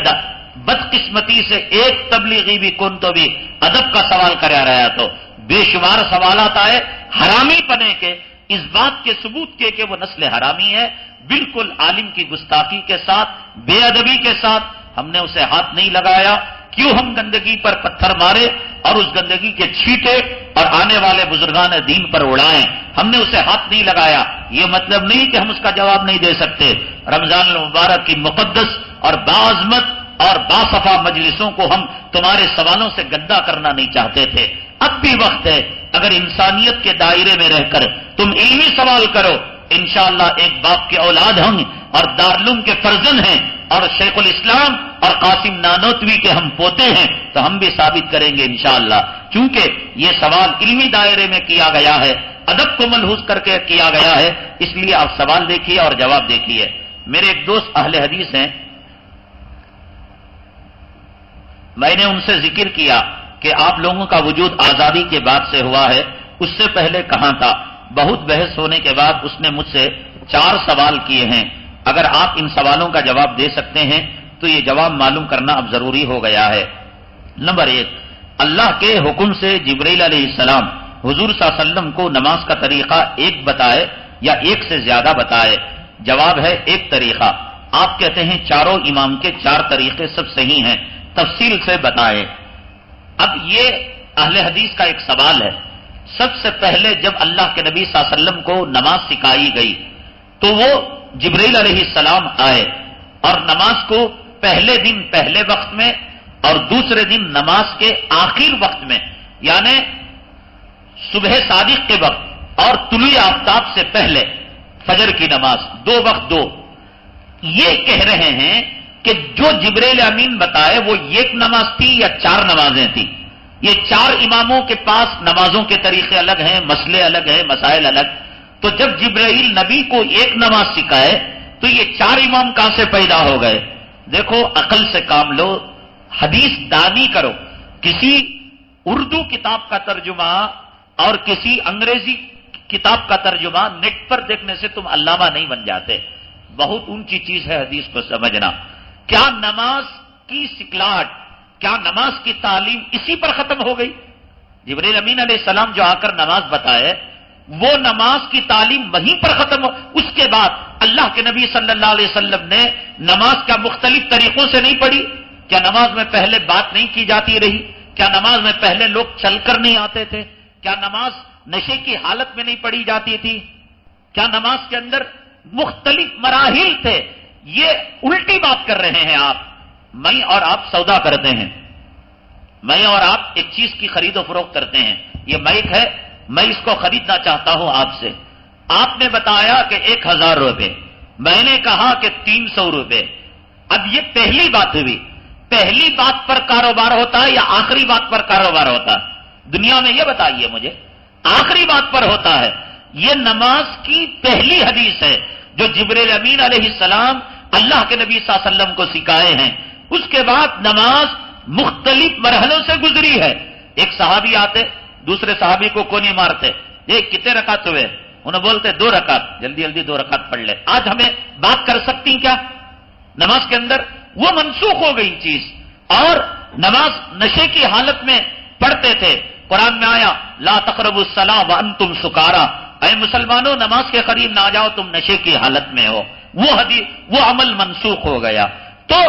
بدقسمتی سے ایک تبلیغی بھی کون تو بھی ادب کا سوال کرا رہا تو بے شمار سوالات آئے حرامی پنے کے، اس بات کے ثبوت کے کہ وہ نسل حرامی ہے. بالکل عالم کی گستاخی کے ساتھ، بے ادبی کے ساتھ ہم نے اسے ہاتھ نہیں لگایا. کیوں ہم گندگی پر پتھر مارے اور اس گندگی کے چھینٹے اور آنے والے بزرگان دین پر اڑائیں؟ ہم نے اسے ہاتھ نہیں لگایا. یہ مطلب نہیں کہ ہم اس کا جواب نہیں دے سکتے. رمضان المبارک کی مقدس اور باعظمت اور باصفا مجلسوں کو ہم تمہارے سوالوں سے گندا کرنا نہیں چاہتے تھے. اب بھی وقت ہے، اگر انسانیت کے دائرے میں رہ کر تم علمی سوال کرو، انشاءاللہ ایک باپ کے اولاد ہوں اور دارالعلوم کے فرزند ہیں اور شیخ الاسلام اور قاسم نانوتوی کے ہم پوتے ہیں تو ہم بھی ثابت کریں گے انشاءاللہ. چونکہ یہ سوال علمی دائرے میں کیا گیا ہے، ادب کو ملحوظ کر کے کیا گیا ہے، اس لیے آپ سوال دیکھیے اور جواب دیکھیے. میرے ایک دوست اہل حدیث ہیں، میں نے ان سے ذکر کیا کہ آپ لوگوں کا وجود آزادی کے بعد سے ہوا ہے، اس سے پہلے کہاں تھا؟ بہت بحث ہونے کے بعد اس نے مجھ سے 4 سوال کیے ہیں. اگر آپ ان سوالوں کا جواب دے سکتے ہیں تو یہ جواب معلوم کرنا اب ضروری ہو گیا ہے. نمبر 1، اللہ کے حکم سے جبرائیل علیہ السلام حضور صلی اللہ علیہ وسلم کو نماز کا طریقہ ایک بتائے یا ایک سے زیادہ بتائے؟ جواب ہے ایک طریقہ. آپ کہتے ہیں چاروں امام کے 4 طریقے سب صحیح ہیں، تفصیل سے بتائے. اب یہ اہل حدیث کا ایک سوال ہے. سب سے پہلے جب اللہ کے نبی صلی اللہ علیہ وسلم کو نماز سکھائی گئی تو وہ جبرائیل علیہ السلام آئے اور نماز کو پہلے دن پہلے وقت میں اور دوسرے دن نماز کے آخر وقت میں، یعنی صبح صادق کے وقت اور طلوع آفتاب سے پہلے فجر کی نماز، 2 وقت 2. یہ کہہ رہے ہیں کہ جو جبرائیل امین بتائے وہ ایک نماز تھی یا 4 نمازیں تھیں؟ یہ 4 اماموں کے پاس نمازوں کے طریقے الگ ہیں، مسئلے الگ ہیں، مسائل الگ. تو جب جبرائیل نبی کو ایک نماز سکھائے تو یہ 4 امام کہاں سے پیدا ہو گئے؟ دیکھو عقل سے کام لو، حدیث دانی کرو. کسی اردو کتاب کا ترجمہ اور کسی انگریزی کتاب کا ترجمہ نیٹ پر دیکھنے سے تم علامہ نہیں بن جاتے. بہت اونچی چیز ہے حدیث کو سمجھنا. کیا نماز کی سکھلاہٹ، کیا نماز کی تعلیم اسی پر ختم ہو گئی؟ جبرائیل امین علیہ السلام جو آ کر نماز بتائے وہ نماز کی تعلیم وہیں پر ختم ہو. اس کے بعد اللہ کے نبی صلی اللہ علیہ وسلم نے نماز کا مختلف طریقوں سے نہیں پڑھی. کیا نماز میں پہلے بات نہیں کی جاتی رہی؟ کیا نماز میں پہلے لوگ چل کر نہیں آتے تھے؟ کیا نماز نشے کی حالت میں نہیں پڑھی جاتی تھی؟ کیا نماز کے اندر مختلف مراحل تھے؟ یہ الٹی بات کر رہے ہیں آپ. میں اور آپ سودا کرتے ہیں، میں اور آپ ایک چیز کی خرید و فروخت کرتے ہیں. یہ مائک ہے، میں اس کو خریدنا چاہتا ہوں آپ سے. آپ نے بتایا کہ 1000 روپے، میں نے کہا کہ 300 روپے. اب یہ پہلی بات ہوئی. پہلی بات پر کاروبار ہوتا ہے یا آخری بات پر کاروبار ہوتا ہے؟ دنیا میں یہ بتائیے مجھے. آخری بات پر ہوتا ہے. یہ نماز کی پہلی حدیث ہے جو جبریل امین علیہ السلام اللہ کے نبی صلی اللہ علیہ وسلم کو سکھائے ہیں. اس کے بعد نماز مختلف مرحلوں سے گزری ہے. ایک صحابی آتے، دوسرے صحابی کو کونی مارتے، یہ کتنے رکعت ہوئے؟ انہوں بولتے 2 رکعت. جلدی جلدی 2 رکعت پڑھ لے. آج ہمیں بات کر سکتی کیا نماز کے اندر؟ وہ منسوخ ہو گئی چیز. اور نماز نشے کی حالت میں پڑھتے تھے. قرآن میں آیا لا تقربوا الصلاۃ وانتم سکارا، اے مسلمانوں نماز کے قریب نہ جاؤ تم نشے کی حالت میں ہو. وہ عمل منسوخ ہو گیا. تو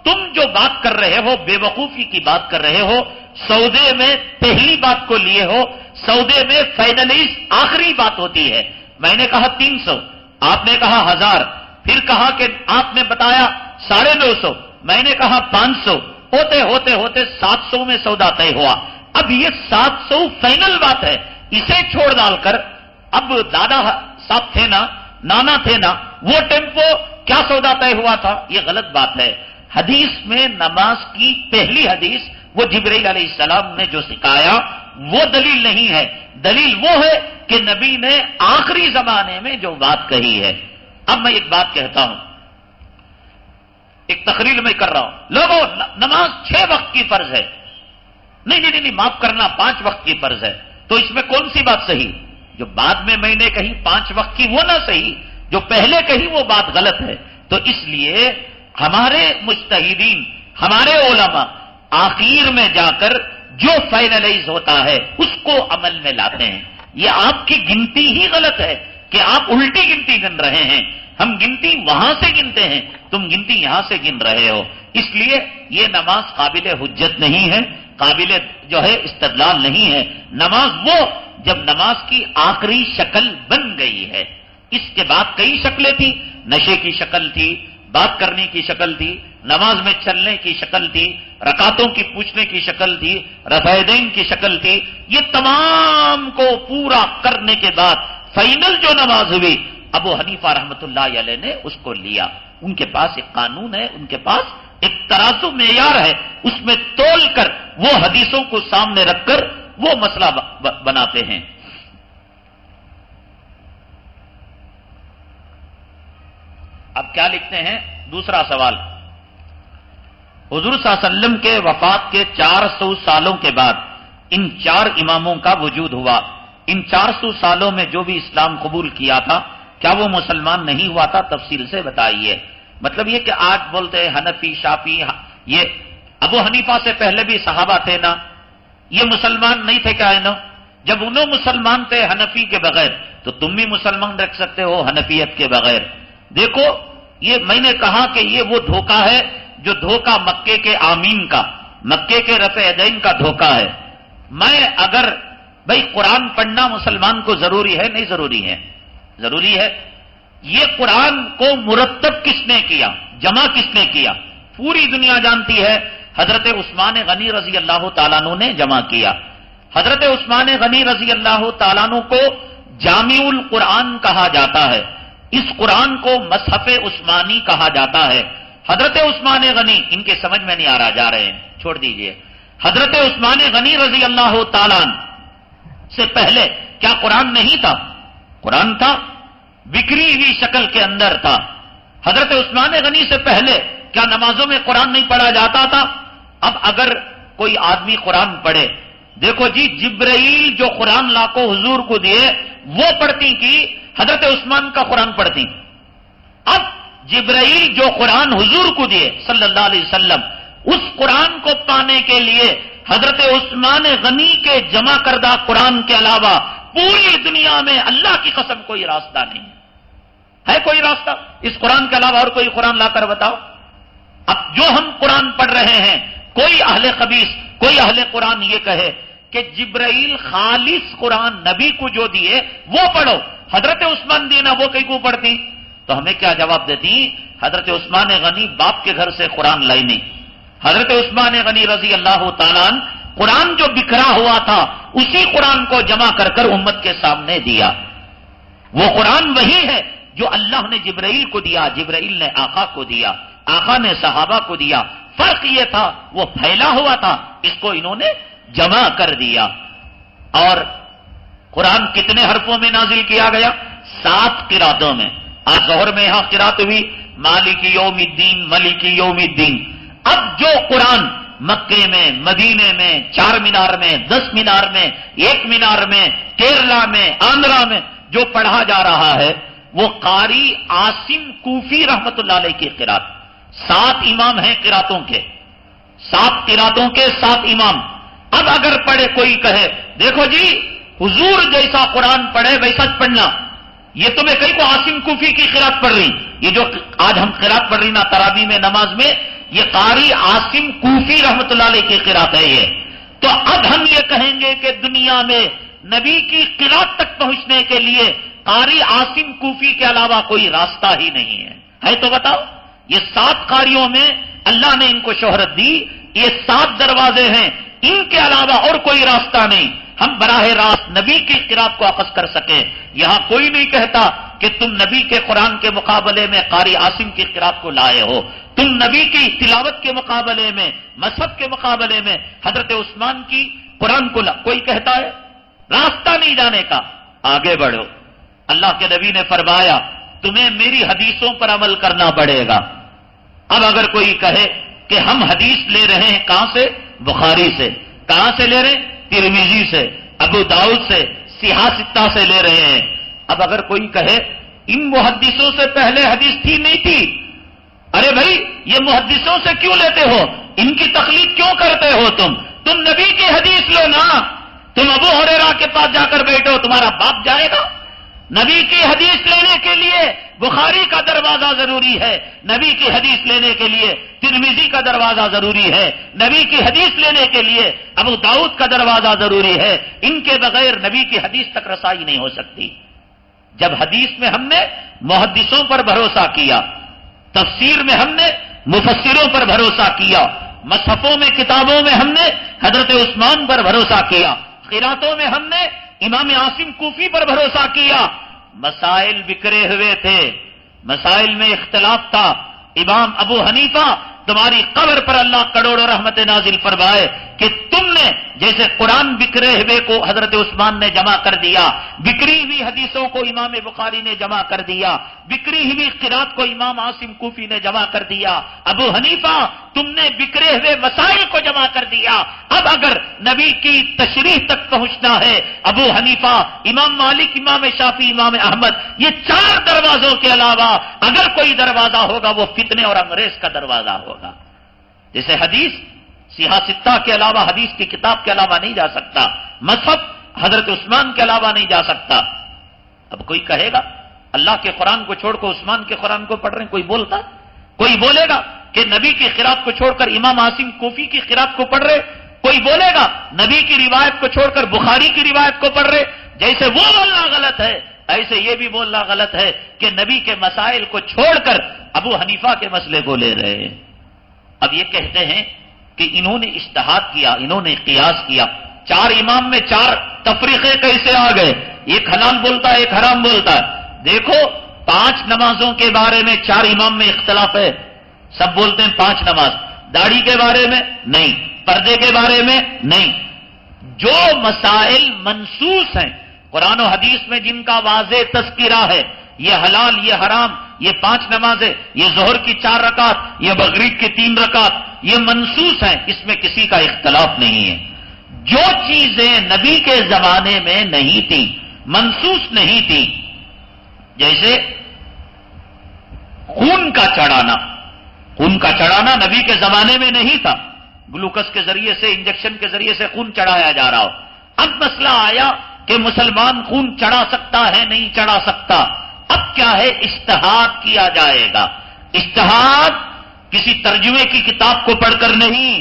تم جو بات کر رہے ہو بے وقوفی کی بات کر رہے ہو. سودے میں پہلی بات کو لیے ہو. سودے میں فائنلائز آخری بات ہوتی ہے. میں نے کہا 300، آپ نے کہا 1000، پھر کہا کہ آپ نے بتایا 950، میں نے کہا 500. ہوتے ہوتے ہوتے 700 میں سودا طے ہوا. اب یہ 700 فائنل بات ہے. اسے چھوڑ ڈال کر اب دادا صاحب تھے نا، نانا تھے نا، وہ ٹیمپو کیا سودا طے ہوا تھا؟ یہ غلط بات ہے. حدیث میں نماز کی پہلی حدیث وہ جبرائیل علیہ السلام نے جو سکھایا وہ دلیل نہیں ہے. دلیل وہ ہے کہ نبی نے آخری زمانے میں جو بات کہی ہے. اب میں ایک بات کہتا ہوں، ایک تقریر میں کر رہا ہوں. لوگوں نماز 6 وقت کی فرض ہے. نہیں معاف کرنا 5 وقت کی فرض ہے. تو اس میں کون سی بات صحیح؟ جو بعد میں نے کہی 5 وقت کی وہ نہ صحیح، جو پہلے کہی وہ بات غلط ہے. تو اس لیے ہمارے مجتہدین، ہمارے علماء آخر میں جا کر جو فائنلائز ہوتا ہے اس کو عمل میں لاتے ہیں. یہ آپ کی گنتی ہی غلط ہے کہ آپ الٹی گنتی گن رہے ہیں. ہم گنتی وہاں سے گنتے ہیں، تم گنتی یہاں سے گن رہے ہو. اس لیے یہ نماز قابل حجت نہیں ہے، قابل جو ہے استدلال نہیں ہے. نماز وہ جب نماز کی آخری شکل بن گئی ہے. اس کے بعد کئی شکلیں تھی. نشے کی شکل تھی، بات کرنے کی شکل تھی، نماز میں چلنے کی شکل تھی، رکعتوں کی پوچھنے کی شکل تھی، رفع یدین کی شکل تھی. یہ تمام کو پورا کرنے کے بعد فائنل جو نماز ہوئی ابو حنیفہ رحمۃ اللہ علیہ نے اس کو لیا. ان کے پاس ایک قانون ہے، ان کے پاس ایک ترازو معیار ہے، اس میں تول کر وہ حدیثوں کو سامنے رکھ کر وہ مسئلہ بناتے ہیں. اب کیا لکھتے ہیں؟ دوسرا سوال. حضور صلی اللہ علیہ وسلم کے وفات کے 400 سالوں کے بعد ان 4 اماموں کا وجود ہوا. ان 400 سالوں میں جو بھی اسلام قبول کیا تھا کیا وہ مسلمان نہیں ہوا تھا؟ تفصیل سے بتائیے. مطلب یہ کہ آج بولتے ہیں حنفی، شافعی، یہ ابو حنیفہ سے پہلے بھی صحابہ تھے نا، یہ مسلمان نہیں تھے کیا؟ نا جب انہوں مسلمان تھے حنفی کے بغیر تو تم بھی مسلمان رکھ سکتے ہو حنفیت کے بغیر. دیکھو یہ میں نے کہا کہ یہ وہ دھوکہ ہے جو دھوکہ مکے کے آمین کا، مکے کے رفع یدین کا دھوکہ ہے. میں اگر بھائی قرآن پڑھنا مسلمان کو ضروری ہے؟ نہیں ضروری ہے، ضروری ہے. یہ قرآن کو مرتب کس نے کیا، جمع کس نے کیا؟ پوری دنیا جانتی ہے حضرت عثمان غنی رضی اللہ تعالیٰ عنہ نے جمع کیا. حضرت عثمان غنی رضی اللہ تعالیٰ عنہ کو جامع القرآن کہا جاتا ہے. اس قرآن کو مصحف عثمانی کہا جاتا ہے. حضرت عثمان غنی، ان کے سمجھ میں نہیں آ رہا، جا رہے ہیں چھوڑ دیجئے. حضرت عثمان غنی رضی اللہ تعالیٰ عنہ سے پہلے کیا قرآن نہیں تھا؟ قرآن تھا، بکھری ہوئی شکل کے اندر تھا. حضرت عثمان غنی سے پہلے کیا نمازوں میں قرآن نہیں پڑھا جاتا تھا؟ اب اگر کوئی آدمی قرآن پڑھے، دیکھو جی جبرائیل جو قرآن لا کو حضور کو دیے وہ پڑھتی کی حضرت عثمان کا قرآن پڑھتی. اب جبرائیل جو قرآن حضور کو دیے صلی اللہ علیہ وسلم، اس قرآن کو پانے کے لیے حضرت عثمان غنی کے جمع کردہ قرآن کے علاوہ پوری دنیا میں اللہ کی قسم کوئی راستہ نہیں ہے. کوئی راستہ اس قرآن کے علاوہ اور کوئی قرآن لا کر بتاؤ؟ اب جو ہم قرآن پڑھ رہے ہیں، کوئی اہل خبیث، کوئی اہل قرآن یہ کہے کہ جبرائیل خالص قرآن نبی کو جو دیے وہ پڑھو، حضرت عثمان دینا وہ کئی کو پڑھتی، تو ہمیں کیا جواب دیتی؟ حضرت عثمان غنی باپ کے گھر سے قرآن لائی نہیں، حضرت عثمان غنی رضی اللہ تعالیٰ عنہ قرآن جو بکھرا ہوا تھا اسی قرآن کو جمع کر کر امت کے سامنے دیا۔ وہ قرآن وہی ہے جو اللہ نے جبرائیل کو دیا، جبرائیل نے آقا کو دیا، آقا نے صحابہ کو دیا، فرق یہ تھا وہ پھیلا ہوا تھا، اس کو انہوں نے جمع کر دیا۔ اور قرآن کتنے حرفوں میں نازل کیا گیا؟ 7 قراتوں میں۔ آج ظہر میں یہاں قرات ہوئی مالک یوم الدین، ملک یوم الدین۔ اب جو قرآن مکے میں، مدینے میں، 4 مینار میں، 10 مینار میں، 1 مینار میں، کیرلا میں، آندھرا میں جو پڑھا جا رہا ہے وہ قاری عاصم کوفی رحمت اللہ علیہ کی قرات۔ 7 امام ہیں قراتوں کے، 7 قراتوں کے 7 امام۔ اب اگر پڑھے کوئی کہے دیکھو جی حضور جیسا قرآن پڑھے ویسا پڑھنا، یہ تو میں کئی کو عاصم کوفی کی قرات پڑھ رہی، یہ جو آج ہم قرات پڑھ رہی نا تراویح میں نماز میں، یہ قاری عاصم کوفی رحمت اللہ علیہ کی قرات ہے یہ۔ تو اب ہم یہ کہیں گے کہ دنیا میں نبی کی قرات تک پہنچنے کے لیے قاری عاصم کوفی کے علاوہ کوئی راستہ ہی نہیں ہے تو بتاؤ؟ یہ 7 قاریوں میں اللہ نے ان کو شہرت دی، یہ 7 دروازے ہیں، ان کے علاوہ اور کوئی راستہ نہیں ہم براہ راست نبی کی قرات کو اخذ کر سکیں۔ یہاں کوئی نہیں کہتا کہ تم نبی کے قرآن کے مقابلے میں قاری عاصم کی قرات کو لائے ہو، تم نبی کی تلاوت کے مقابلے میں، مذہب کے مقابلے میں حضرت عثمان کی قرآن کو کوئی کہتا ہے؟ راستہ نہیں جانے کا، آگے بڑھو۔ اللہ کے نبی نے فرمایا تمہیں میری حدیثوں پر عمل کرنا پڑے گا۔ اب اگر کوئی کہے کہ ہم حدیث لے رہے ہیں کہاں سے؟ بخاری سے۔ کہاں سے لے رہے ہیں؟ ترمذی سے، ابو داؤد سے، سیاہ ستہ سے لے رہے ہیں۔ اب اگر کوئی کہے ان محدثوں سے پہلے حدیث تھی نہیں تھی، ارے بھائی یہ محدثوں سے کیوں لیتے ہو؟ ان کی تقلید کیوں کرتے ہو؟ تم نبی کی حدیث لو نا، تم ابو ہریرہ کے پاس جا کر بیٹھو، تمہارا باپ جائے گا؟ نبی کی حدیث لینے کے لیے بخاری کا دروازہ ضروری ہے، نبی کی حدیث لینے کے لیے ترمذی کا دروازہ ضروری ہے، نبی کی حدیث لینے کے لیے ابو داؤد کا دروازہ ضروری ہے، ان کے بغیر نبی کی حدیث تک رسائی نہیں ہو سکتی۔ جب حدیث میں ہم نے محدثوں پر بھروسہ کیا، تفسیر میں ہم نے مفسروں پر بھروسہ کیا، مصحفوں میں کتابوں میں ہم نے حضرت عثمان پر بھروسہ کیا، قراتوں میں ہم نے امام عاصم کوفی پر بھروسہ کیا۔ مسائل بکھرے ہوئے تھے، مسائل میں اختلاف تھا۔ امام ابو حنیفہ تمہاری قبر پر اللہ کروڑوں رحمت نازل فرمائے کہ تم نے جیسے قرآن بکھرے ہوئے کو حضرت عثمان نے جمع کر دیا، بکھری ہوئی حدیثوں کو امام بخاری نے جمع کر دیا، بکھری ہوئی قرات کو امام عاصم کوفی نے جمع کر دیا، ابو حنیفہ تم نے بکھرے ہوئے مسائل کو جمع کر دیا۔ اب اگر نبی کی تشریح تک پہنچنا ہے، ابو حنیفہ، امام مالک، امام شافعی، امام احمد، یہ 4 دروازوں کے علاوہ اگر کوئی دروازہ ہوگا وہ فتنے اور انگریز کا دروازہ ہوگا۔ جیسے حدیث سیاہ ستہ کے علاوہ، حدیث کی کتاب کے علاوہ نہیں جا سکتا، مذہب حضرت عثمان کے علاوہ نہیں جا سکتا۔ اب کوئی کہے گا اللہ کے قرآن کو چھوڑ کر عثمان کے قرآن کو پڑھ رہے ہیں، کوئی بولتا؟ کوئی بولے گا کہ نبی کی قرات کو چھوڑ کر امام عاصم کوفی کی قرات کو پڑھ رہے؟ کوئی بولے گا نبی کی روایت کو چھوڑ کر بخاری کی روایت کو پڑھ رہے؟ جیسے وہ بولنا غلط ہے ایسے یہ بھی بولنا غلط ہے کہ نبی کے مسائل کو چھوڑ کر ابو حنیفہ کے مسئلے کو لے رہے ہیں۔ اب یہ کہتے ہیں کہ انہوں نے اجتہاد کیا، انہوں نے قیاس کیا، 4 امام میں 4 تفریقے کیسے آ گئے؟ ایک حلال بولتا ہے، ایک حرام بولتا ہے۔ دیکھو 5 نمازوں کے بارے میں 4 امام میں اختلاف ہے، سب بولتے ہیں 5 نماز، داڑھی کے بارے میں نہیں، پردے کے بارے میں نہیں۔ جو مسائل منصوص ہیں قرآن و حدیث میں جن کا واضح تذکرہ ہے، یہ حلال، یہ حرام، یہ 5 نمازیں، یہ ظہر کی 4 رکعت، یہ مغرب کی 3 رکعت، یہ منصوص ہیں، اس میں کسی کا اختلاف نہیں ہے۔ جو چیزیں نبی کے زمانے میں نہیں تھی، منصوص نہیں تھی، جیسے خون کا چڑھانا، خون کا چڑھانا نبی کے زمانے میں نہیں تھا، گلوکوز کے ذریعے سے، انجیکشن کے ذریعے سے خون چڑھایا جا رہا ہو۔ اب مسئلہ آیا کہ مسلمان خون چڑھا سکتا ہے نہیں چڑھا سکتا، اب کیا ہے؟ اجتہاد کیا جائے گا۔ اجتہاد کسی ترجمے کی کتاب کو پڑھ کر نہیں،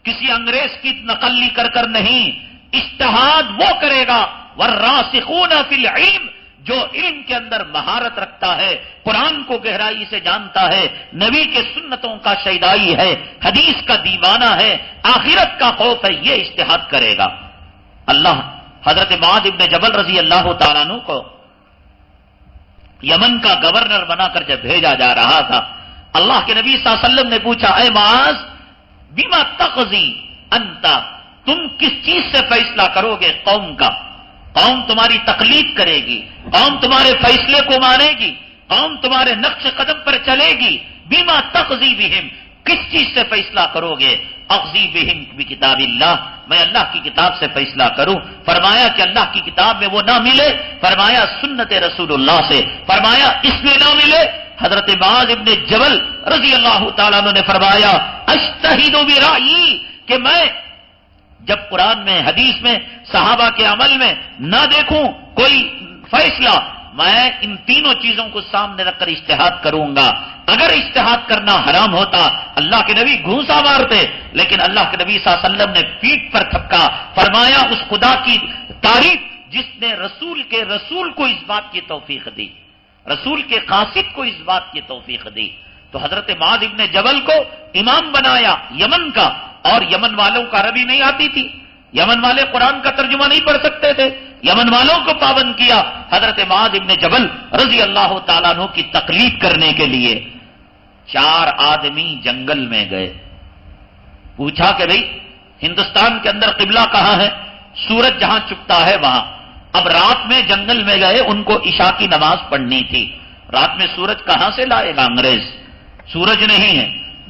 کسی انگریز کی نقلی کر نہیں، اجتہاد وہ کرے گا والراسخون فی العلم، جو علم کے اندر مہارت رکھتا ہے، قرآن کو گہرائی سے جانتا ہے، نبی کے سنتوں کا شیدائی ہے، حدیث کا دیوانہ ہے، آخرت کا خوف ہے، یہ اجتہاد کرے گا۔ اللہ حضرت معاذ ابن جبل رضی اللہ تعالیٰ عنہ کو یمن کا گورنر بنا کر جب بھیجا جا رہا تھا، اللہ کے نبی صلی اللہ علیہ وسلم نے پوچھا، اے معاذ بما تقضی انت، تم کس چیز سے فیصلہ کرو گے قوم کا؟ قوم تمہاری تقلید کرے گی، قوم تمہارے فیصلے کو مانے گی، قوم تمہارے نقش قدم پر چلے گی۔ بما تقضی بہم، کس چیز سے فیصلہ کرو گے؟ اقضی بہم بکتاب اللہ، میں اللہ کی کتاب سے فیصلہ کروں۔ فرمایا کہ اللہ کی کتاب میں وہ نہ ملے، فرمایا سنت رسول اللہ سے، فرمایا اس میں نہ ملے۔ حضرت معاذ ابن جبل رضی اللہ تعالیٰ عنہ نے فرمایا اجتہد برأیی، کہ میں جب قرآن میں حدیث میں صحابہ کے عمل میں نہ دیکھوں کوئی فیصلہ، میں ان تینوں چیزوں کو سامنے رکھ کر اجتہاد کروں گا۔ اگر اجتہاد کرنا حرام ہوتا اللہ کے نبی گھونسا مارتے، لیکن اللہ کے نبی صلی اللہ علیہ وسلم نے پیٹھ پر تھپکا، فرمایا اس خدا کی تعریف جس نے رسول کو اس بات کی توفیق دی، رسول کے قاصد کو اس بات کی توفیق دی۔ تو حضرت معاذ ابن جبل کو امام بنایا یمن کا، اور یمن والوں کو عربی نہیں آتی تھی، یمن والے قرآن کا ترجمہ نہیں پڑھ سکتے تھے، یمن والوں کو پابند کیا حضرت معاذ ابن جبل رضی اللہ تعالیٰ عنہ کی تقلید کرنے کے لیے۔ 4 آدمی جنگل میں گئے، پوچھا کہ بھئی ہندوستان کے اندر قبلہ کہاں ہے؟ سورج جہاں چھپتا ہے وہاں۔ اب رات میں جنگل میں گئے، ان کو عشاء کی نماز پڑھنی تھی۔ رات میں سورج کہاں سے لائے گا انگریز؟ سورج نہیں ہے،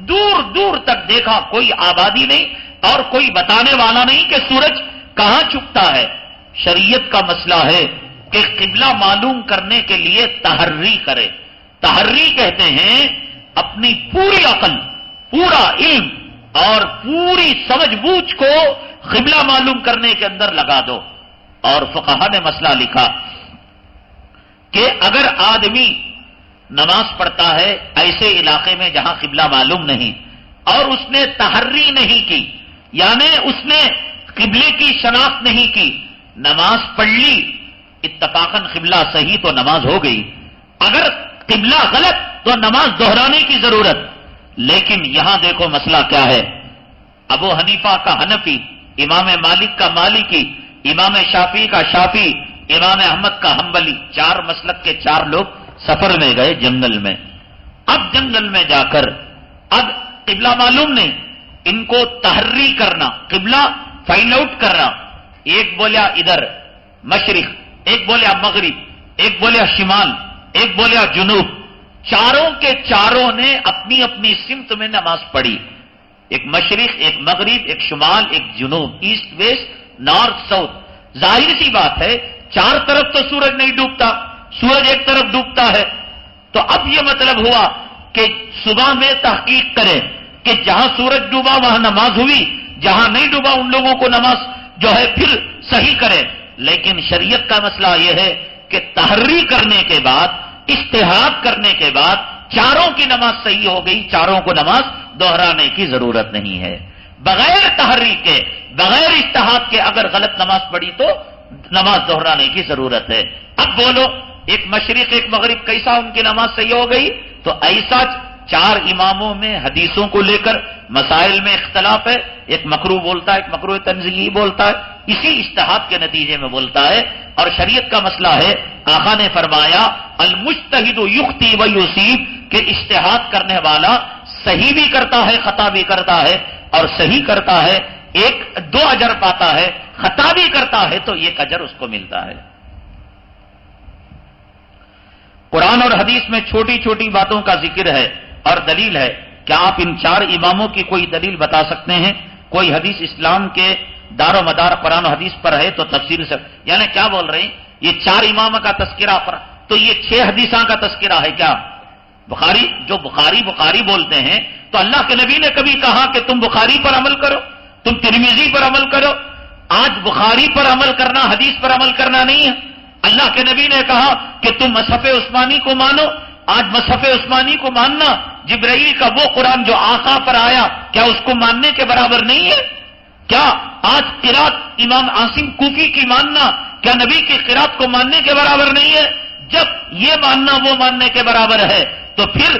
دور دور تک دیکھا کوئی آبادی نہیں اور کوئی بتانے والا نہیں کہ سورج کہاں چھپتا ہے۔ شریعت کا مسئلہ ہے کہ قبلہ معلوم کرنے کے لیے تحری کرے۔ تحری کہتے ہیں اپنی پوری عقل، پورا علم اور پوری سمجھ بوجھ کو قبلہ معلوم کرنے کے اندر لگا دو۔ اور فقہا نے مسئلہ لکھا کہ اگر آدمی نماز پڑھتا ہے ایسے علاقے میں جہاں قبلہ معلوم نہیں اور اس نے تحری نہیں کی، یعنی اس نے قبلے کی شناخت نہیں کی، نماز پڑھ لی، اتفاقاً قبلہ صحیح تو نماز ہو گئی، اگر قبلہ غلط تو نماز دہرانے کی ضرورت۔ لیکن یہاں دیکھو مسئلہ کیا ہے، ابو حنیفہ کا حنفی، امام مالک کا مالکی، امام شافعی کا شافعی، امام احمد کا حنبلی، 4 مسلک کے 4 لوگ سفر میں گئے جنگل میں۔ اب جنگل میں جا کر اب قبلہ معلوم نہیں، ان کو تحری کرنا، قبلہ فائنڈ آؤٹ کرنا۔ ایک بولیا ادھر مشرق، ایک بولیا مغرب، ایک بولیا شمال، ایک بولیا جنوب، چاروں کے چاروں نے اپنی اپنی سمت میں نماز پڑھی، ایک مشرق، ایک مغرب، ایک شمال، ایک جنوب، ایسٹ ویسٹ، نارتھ ساؤتھ۔ ظاہر سی بات ہے 4 طرف تو سورج نہیں ڈوبتا، سورج ایک طرف ڈوبتا ہے۔ تو اب یہ مطلب ہوا کہ صبح میں تحقیق کرے کہ جہاں سورج ڈوبا وہاں نماز ہوئی، جہاں نہیں ڈوبا ان لوگوں کو نماز جو ہے پھر صحیح کرے۔ لیکن شریعت کا مسئلہ یہ ہے کہ تحری کرنے کے بعد، اجتہاد کرنے کے بعد چاروں کی نماز صحیح ہو گئی، چاروں کو نماز دہرانے کی ضرورت نہیں ہے۔ بغیر تحری کے، بغیر اجتہاد کے اگر غلط نماز پڑھی تو نماز دہرانے کی ضرورت ہے۔ اب بولو ایک مشرق ایک مغرب کیسا ان کی نماز صحیح ہو گئی؟ تو ایسا 4 اماموں میں حدیثوں کو لے کر مسائل میں اختلاف ہے، ایک مکروہ بولتا ہے، ایک مکروہ تنزیہی بولتا ہے، اسی اجتہاد کے نتیجے میں بولتا ہے۔ اور شریعت کا مسئلہ ہے، آقا نے فرمایا المجتہد یخطی و یصیب، کہ اجتہاد کرنے والا صحیح بھی کرتا ہے خطا بھی کرتا ہے، اور صحیح کرتا ہے 2 اجر پاتا ہے، خطا بھی کرتا ہے تو 1 اجر اس کو ملتا ہے۔ قرآن اور حدیث میں چھوٹی چھوٹی باتوں کا ذکر ہے اور دلیل ہے۔ کیا آپ ان 4 اماموں کی کوئی دلیل بتا سکتے ہیں؟ کوئی حدیث اسلام کے دار و مدار قرآن و حدیث پر ہے تو تفسیر سے، یعنی کیا بول رہے ہیں یہ 4 امام کا تذکرہ پر، تو یہ 6 حدیثاں کا تذکرہ ہے کیا؟ بخاری جو بخاری بولتے ہیں تو اللہ کے نبی نے کبھی کہا کہ تم بخاری پر عمل کرو، تم ترمذی پر عمل کرو؟ آج بخاری پر عمل کرنا حدیث پر عمل کرنا نہیں ہے۔ اللہ کے نبی نے کہا کہ تم مصحف عثمانی کو مانو، آج مصحف عثمانی کو ماننا جبرائیل کا وہ قرآن جو آقا پر آیا کیا اس کو ماننے کے برابر نہیں ہے؟ کیا آج قرات امام عاصم کوفی کی ماننا کیا نبی کی قرات کو ماننے کے برابر نہیں ہے؟ جب یہ ماننا وہ ماننے کے برابر ہے تو پھر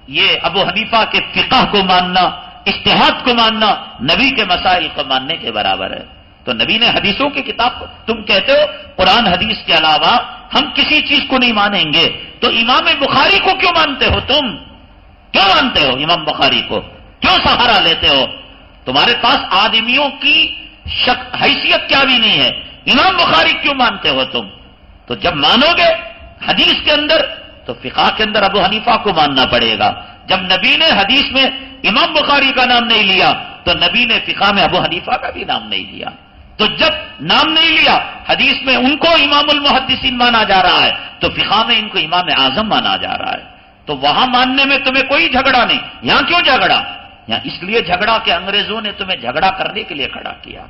یہ ابو حنیفہ کے فقہ کو ماننا، اجتہاد کو ماننا نبی کے مسائل کو ماننے کے برابر ہے۔ تو نبی نے حدیثوں کی کتاب کو تم کہتے ہو قرآن حدیث کے علاوہ ہم کسی چیز کو نہیں مانیں گے، تو امام بخاری کو کیوں مانتے ہو؟ تم کیوں مانتے ہو امام بخاری کو؟ کیوں سہارا لیتے ہو؟ تمہارے پاس آدمیوں کی حیثیت کیا بھی نہیں ہے، امام بخاری کیوں مانتے ہو تم؟ تو جب مانو گے حدیث کے اندر تو فقہ کے اندر ابو حنیفہ کو ماننا پڑے گا۔ جب نبی نے حدیث میں امام بخاری کا نام نہیں لیا تو نبی نے فقہ میں ابو حنیفہ کا بھی نام نہیں لیا۔ تو جب نام نہیں لیا حدیث میں ان کو امام المحدثین مانا جا رہا ہے تو فقہ میں ان کو امام اعظم مانا جا رہا ہے، تو وہاں ماننے میں تمہیں کوئی جھگڑا نہیں۔ یہاں کیوں جھگڑا؟ یہاں اس لیے جھگڑا کہ انگریزوں نے تمہیں جھگڑا کرنے کے لیے کھڑا کیا۔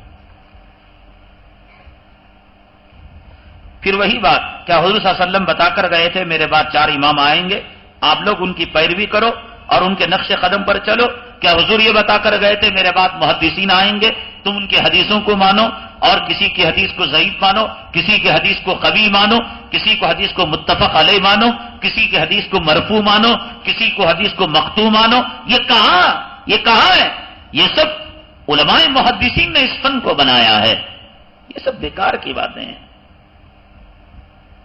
پھر وہی بات، کیا حضور صلی اللہ علیہ وسلم بتا کر گئے تھے میرے بعد 4 امام آئیں گے، آپ لوگ ان کی پیروی کرو اور ان کے نقش قدم پر چلو؟ کیا حضور یہ بتا کر گئے تھے میرے بعد محدثین آئیں گے، تم ان کی حدیثوں کو مانو اور کسی کی حدیث کو ضعیف مانو، کسی کی حدیث کو قوی مانو، کسی کو حدیث کو متفق علیہ مانو، کسی کی حدیث کو مرفوع مانو، کسی کو حدیث کو مقطوع مانو؟ یہ کہاں ہے؟ یہ سب علماء محدثین نے اس فن کو بنایا ہے، یہ سب بیکار کی باتیں ہیں۔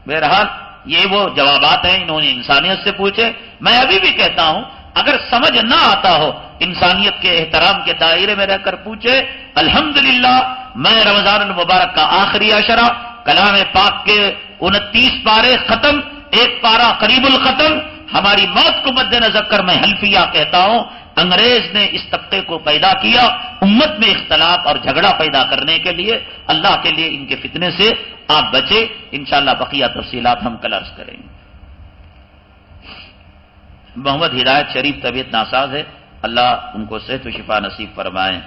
بہرحال یہ وہ جوابات ہیں، انہوں نے انسانیت سے پوچھے۔ میں ابھی بھی کہتا ہوں اگر سمجھ نہ آتا ہو انسانیت کے احترام کے دائرے میں رہ کر پوچھے۔ الحمدللہ میں رمضان المبارک کا آخری عشرہ کلام پاک کے 29 پارے ختم، 1 پارہ قریب الختم، ہماری موت کو مد نظر کر میں حلفیہ کہتا ہوں انگریز نے اس طبقے کو پیدا کیا امت میں اختلاف اور جھگڑا پیدا کرنے کے لیے۔ اللہ کے لیے ان کے فتنے سے آپ بچے۔ انشاءاللہ بقیہ تفصیلات ہم کل عرض کریں گے۔ محمد ہدایت شریف طبیعت ناساز ہے، اللہ ان کو صحت و شفا نصیب فرمائے۔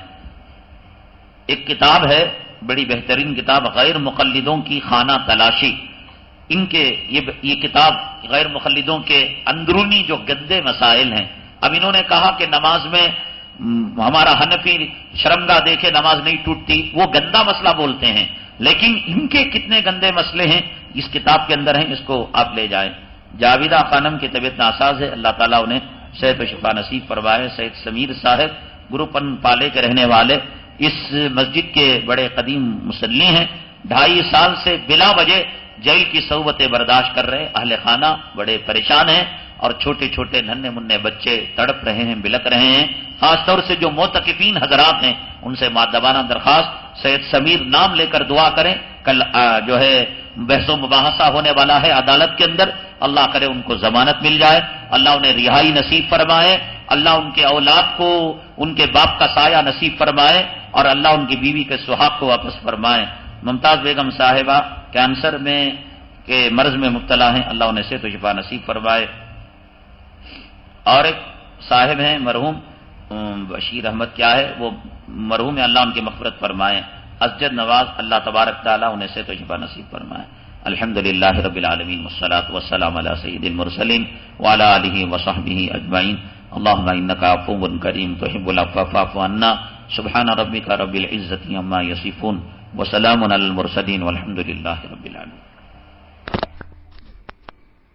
ایک کتاب ہے بڑی بہترین کتاب، غیر مقلدوں کی خانہ تلاشی۔ ان کے یہ کتاب غیر مقلدوں کے اندرونی جو گندے مسائل ہیں۔ اب انہوں نے کہا کہ نماز میں ہمارا حنفی شرمگاہ دیکھے نماز نہیں ٹوٹتی، وہ گندا مسئلہ بولتے ہیں، لیکن ان کے کتنے گندے مسئلے ہیں اس کتاب کے اندر ہیں، اس کو آپ لے جائیں۔ جاویدہ خانم کی طبیعت ناساز ہے، اللہ تعالیٰ انہیں صحت و شفا نصیب فرمائے۔ سید سمیر صاحب گروپن پالے کے رہنے والے، اس مسجد کے بڑے قدیم مصلی ہیں، 2.5 سال سے بلا وجہ جیل کی صحبتیں برداشت کر رہے، اہل خانہ بڑے پریشان ہیں اور چھوٹے چھوٹے ننھے منھے بچے تڑپ رہے ہیں، بلک رہے ہیں۔ خاص طور سے جو معتکفین حضرات ہیں ان سے مؤدبانہ درخواست، سید سمیر نام لے کر دعا کریں۔ کل جو ہے بحث و مباحثہ ہونے والا ہے عدالت کے اندر، اللہ کرے ان کو ضمانت مل جائے، اللہ انہیں رہائی نصیب فرمائے، اللہ ان کے اولاد کو ان کے باپ کا سایہ نصیب فرمائے اور اللہ ان کی بیوی کے سہاگ کو واپس فرمائے۔ ممتاز بیگم صاحبہ کینسر میں کے مرض میں مبتلا ہیں، اللہ انہیں صحت و شفا نصیب فرمائے۔ اور ایک صاحب ہیں مرحوم بشیر احمد کیا ہے وہ مرحوم ہے، اللہ ان کی مغفرت فرمائے۔ اسجد نواز، اللہ تبارک تعالیٰ انہیں صحت و شفا نصیب فرمائے۔ الحمدللہ رب العالمین والصلاة والسلام علی سید المرسلین وعلی آلہ وصحبہ اجمعین۔ اللہم انک عفو کریم تحب العفو فاعف عنا۔ سبحان ربک رب العزة عما یصفون وسلام علی المرسلین والحمدللہ رب العالمین۔